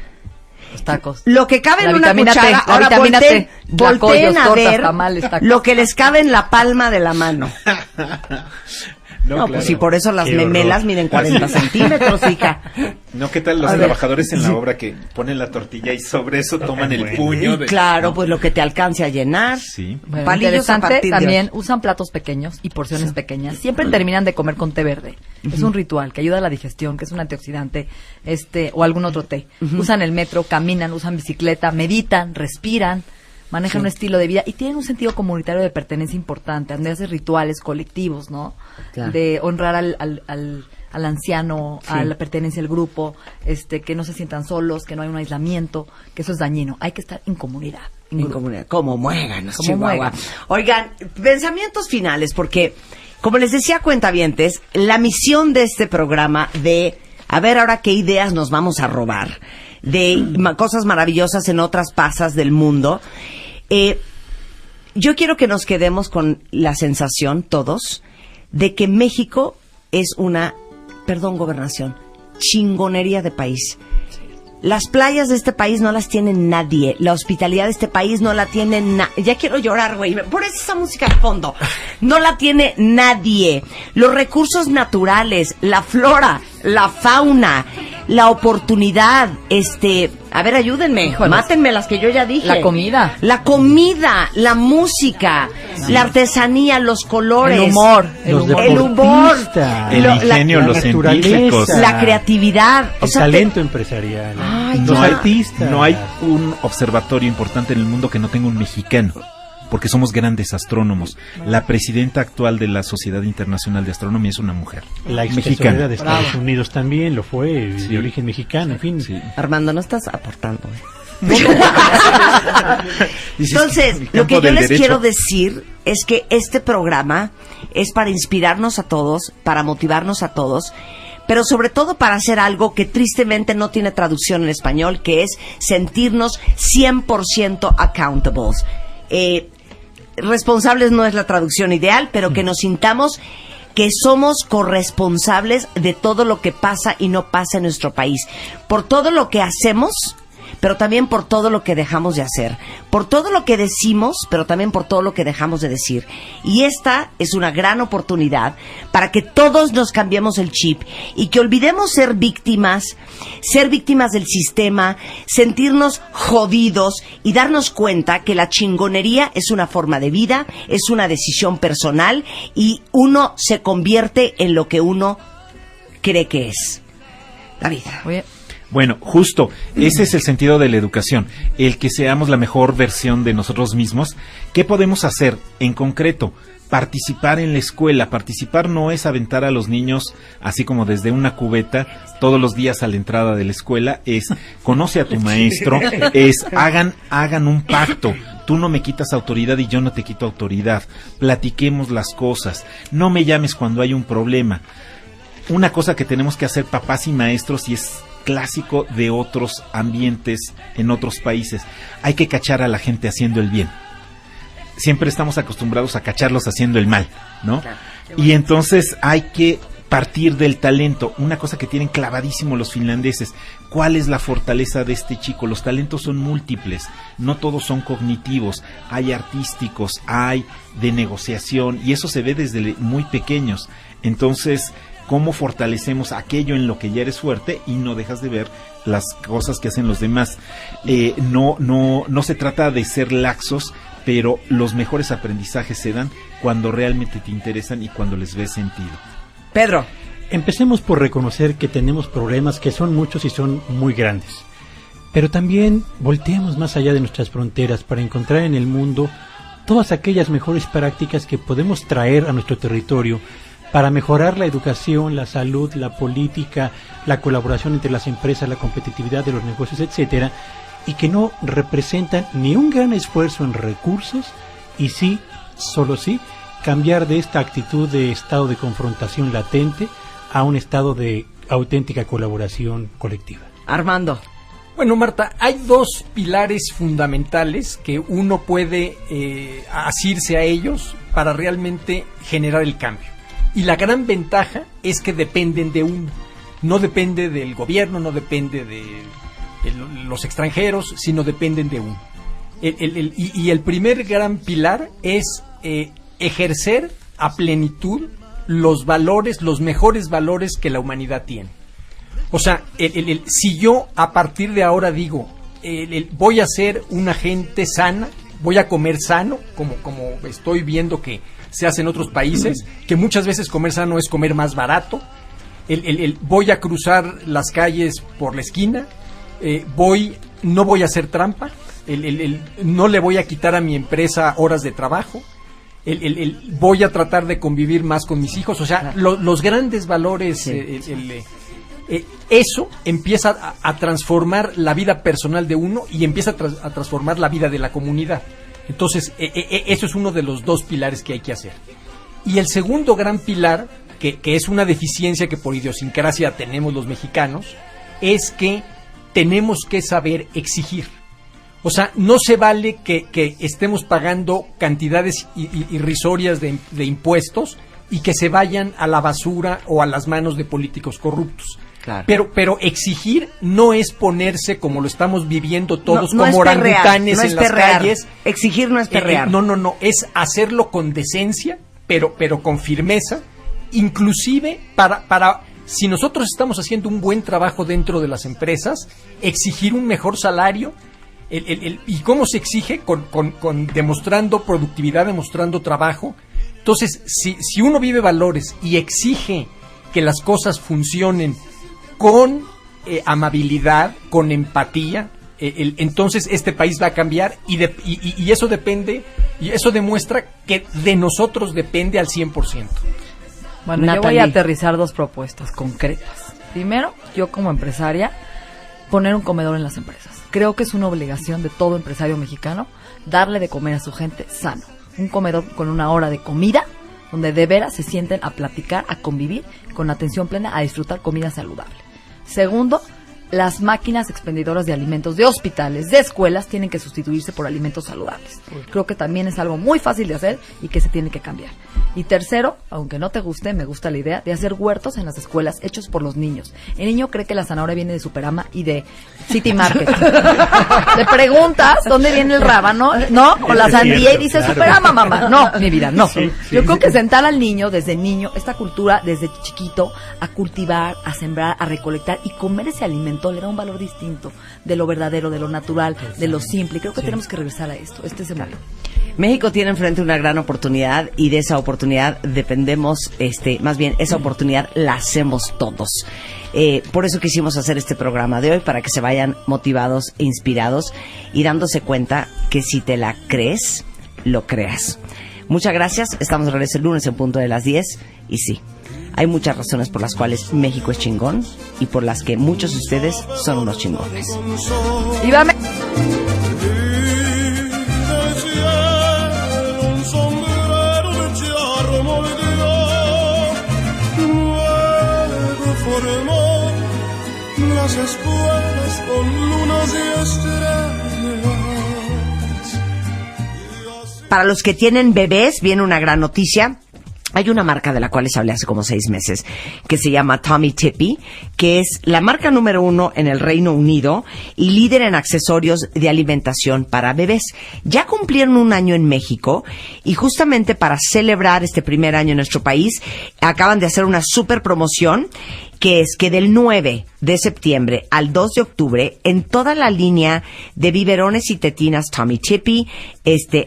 Los tacos. Lo que cabe en una cuchara, ahora volteen a ver lo que les cabe en la palma de la mano. No, pues sí, por eso las memelas miden 40 centímetros, hija. No, ¿qué tal los trabajadores en la obra que ponen la tortilla y sobre eso toman el puño? Claro, pues lo que te alcance a llenar. Sí. Bueno, interesante, también usan platos pequeños y porciones pequeñas. Siempre terminan de comer con té verde. Es un ritual que ayuda a la digestión, que es un antioxidante, o algún otro té. Usan el metro, caminan, usan bicicleta, meditan, respiran. Manejan un estilo de vida y tienen un sentido comunitario de pertenencia importante, donde hacen rituales colectivos, ¿no? Claro. De honrar al anciano, a la pertenencia al grupo, que no se sientan solos, que no hay un aislamiento, que eso es dañino. Hay que estar en comunidad. En comunidad, como muéganos, Chihuahua. Oigan, pensamientos finales, porque, como les decía, cuentavientes, la misión de este programa de, a ver ahora qué ideas nos vamos a robar, de cosas maravillosas en otras pasas del mundo. Yo quiero que nos quedemos con la sensación, todos, de que México es una, gobernación, chingonería de país. Las playas de este país no las tiene nadie. La hospitalidad de este país no la tiene nadie. Ya quiero llorar, güey. Por eso esa música de fondo. No la tiene nadie. Los recursos naturales, la flora, la fauna, la oportunidad, a ver, ayúdenme. Híjoles. Mátenme las que yo ya dije. La comida, la música, la artesanía, los colores, el humor, el ingenio, los científicos, la creatividad, el talento empresarial. Los artistas. No hay un observatorio importante en el mundo que no tenga un mexicano, porque somos grandes astrónomos. La presidenta actual de la Sociedad Internacional de Astronomía es una mujer. La ex mexicana de Estados Unidos también lo fue, de origen mexicano, en fin. Sí. Armando, no estás aportando. Entonces, lo que yo les quiero decir es que este programa es para inspirarnos a todos, para motivarnos a todos, pero sobre todo para hacer algo que tristemente no tiene traducción en español, que es sentirnos 100% accountables. Responsables no es la traducción ideal, pero que nos sintamos que somos corresponsables de todo lo que pasa y no pasa en nuestro país, por todo lo que hacemos, pero también por todo lo que dejamos de hacer, por todo lo que decimos, pero también por todo lo que dejamos de decir. Y esta es una gran oportunidad para que todos nos cambiemos el chip y que olvidemos ser víctimas del sistema, sentirnos jodidos y darnos cuenta que la chingonería es una forma de vida, es una decisión personal y uno se convierte en lo que uno cree que es. David. Bueno, justo, ese es el sentido de la educación, el que seamos la mejor versión de nosotros mismos. ¿Qué podemos hacer en concreto? Participar en la escuela. Participar no es aventar a los niños así como desde una cubeta todos los días a la entrada de la escuela, es conoce a tu maestro, es hagan un pacto. Tú no me quitas autoridad y yo no te quito autoridad. Platiquemos las cosas. No me llames cuando hay un problema. Una cosa que tenemos que hacer papás y maestros, y es clásico de otros ambientes en otros países, hay que cachar a la gente haciendo el bien. Siempre estamos acostumbrados a cacharlos haciendo el mal, ¿no? Claro. Y entonces hay que partir del talento, una cosa que tienen clavadísimo los finlandeses. ¿Cuál es la fortaleza de este chico? Los talentos son múltiples, no todos son cognitivos, hay artísticos, hay de negociación, y eso se ve desde muy pequeños. Entonces, ¿cómo fortalecemos aquello en lo que ya eres fuerte y no dejas de ver las cosas que hacen los demás? No se trata de ser laxos, pero los mejores aprendizajes se dan cuando realmente te interesan y cuando les ves sentido. Pedro. Empecemos por reconocer que tenemos problemas que son muchos y son muy grandes. Pero también volteemos más allá de nuestras fronteras para encontrar en el mundo todas aquellas mejores prácticas que podemos traer a nuestro territorio para mejorar la educación, la salud, la política, la colaboración entre las empresas, la competitividad de los negocios, etcétera, y que no representan ni un gran esfuerzo en recursos y sí, solo sí, cambiar de esta actitud de estado de confrontación latente a un estado de auténtica colaboración colectiva. Armando. Bueno, Marta, hay dos pilares fundamentales que uno puede asirse a ellos para realmente generar el cambio. Y la gran ventaja es que dependen de uno. No depende del gobierno, no depende de los extranjeros, sino dependen de uno. Y el primer gran pilar es ejercer a plenitud los valores, los mejores valores que la humanidad tiene. O sea, si yo a partir de ahora digo, voy a ser una gente sana, voy a comer sano, como estoy viendo que se hace en otros países, que muchas veces comer sano es comer más barato, voy a cruzar las calles por la esquina, no voy a hacer trampa, no le voy a quitar a mi empresa horas de trabajo, voy a tratar de convivir más con mis hijos, o sea, los grandes valores, eso empieza a transformar la vida personal de uno y empieza a transformar la vida de la comunidad. Entonces, eso es uno de los dos pilares que hay que hacer. Y el segundo gran pilar, que es una deficiencia que por idiosincrasia tenemos los mexicanos, es que tenemos que saber exigir. O sea, no se vale que estemos pagando cantidades irrisorias de impuestos y que se vayan a la basura o a las manos de políticos corruptos. Claro. Pero exigir no es ponerse como lo estamos viviendo todos, como orangutanes en las calles. Exigir no es perrear. No, es hacerlo con decencia, pero con firmeza, inclusive para si nosotros estamos haciendo un buen trabajo dentro de las empresas, exigir un mejor salario. ¿Y cómo se exige? Con demostrando productividad, demostrando trabajo. Entonces, si uno vive valores y exige que las cosas funcionen con amabilidad, con empatía, entonces este país va a cambiar y eso depende, y eso demuestra que de nosotros depende al 100%. Bueno, Natalie, yo voy a aterrizar dos propuestas concretas. Primero, yo como empresaria, poner un comedor en las empresas. Creo que es una obligación de todo empresario mexicano darle de comer a su gente sano. Un comedor con una hora de comida, donde de veras se sienten a platicar, a convivir, con atención plena, a disfrutar comida saludable. Segundo, las máquinas expendedoras de alimentos de hospitales, de escuelas, tienen que sustituirse por alimentos saludables. Creo que también es algo muy fácil de hacer y que se tiene que cambiar. Y tercero, aunque no te guste, me gusta la idea de hacer huertos en las escuelas hechos por los niños. El niño cree que la zanahoria viene de Superama y de City Market. Le preguntas dónde viene el rábano, ¿no? O la sandía y dice Superama, mamá. No, mi vida, no. Yo creo que sentar al niño desde niño, esta cultura desde chiquito, a cultivar, a sembrar, a recolectar y comer ese alimento le da un valor distinto de lo verdadero, de lo natural, de lo simple. Creo que tenemos que regresar a esto. Este es el momento. México tiene enfrente una gran oportunidad y de esa oportunidad dependemos, más bien esa oportunidad la hacemos todos. Por eso quisimos hacer este programa de hoy, para que se vayan motivados e inspirados y dándose cuenta que si te la crees, lo creas. Muchas gracias, estamos de regreso el lunes en punto de las 10 y sí, hay muchas razones por las cuales México es chingón y por las que muchos de ustedes son unos chingones. ¡Viva las espuelas con lunas y estrellas. Para los que tienen bebés, viene una gran noticia. Hay una marca de la cual les hablé hace como 6 meses, que se llama Tommee Tippee, que es la marca número 1 en el Reino Unido y líder en accesorios de alimentación para bebés. Ya cumplieron 1 año en México y justamente para celebrar este primer año en nuestro país, acaban de hacer una super promoción que es que del 9 de septiembre al 2 de octubre, en toda la línea de biberones y tetinas Tommy Tippy,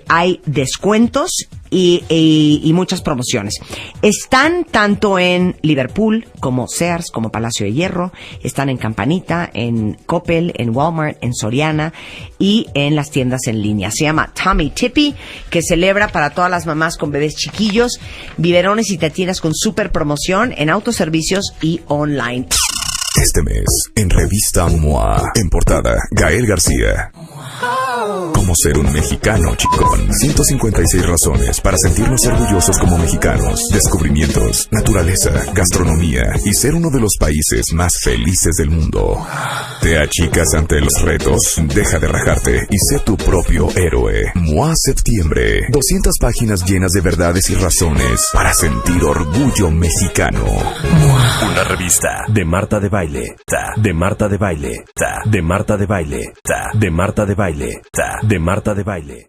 hay descuentos y muchas promociones. Están tanto en Liverpool como Sears, como Palacio de Hierro, están en Campanita, en Coppel, en Walmart, en Soriana y en las tiendas en línea. Se llama Tommy Tippy, que celebra para todas las mamás con bebés chiquillos, biberones y tetinas con super promoción en autoservicios y online. Este mes, en Revista MOA, en portada, Gael García. Cómo ser un mexicano chingón. 156 razones para sentirnos orgullosos como mexicanos. Descubrimientos, naturaleza, gastronomía y ser uno de los países más felices del mundo. ¿Te achicas ante los retos? Deja de rajarte y sé tu propio héroe. MOA Septiembre. 200 páginas llenas de verdades y razones para sentir orgullo mexicano. MOA. Una revista de Marta de Baile. De Marta de Baile. De Marta de Baile. De Marta de Baile. De Marta de Baile.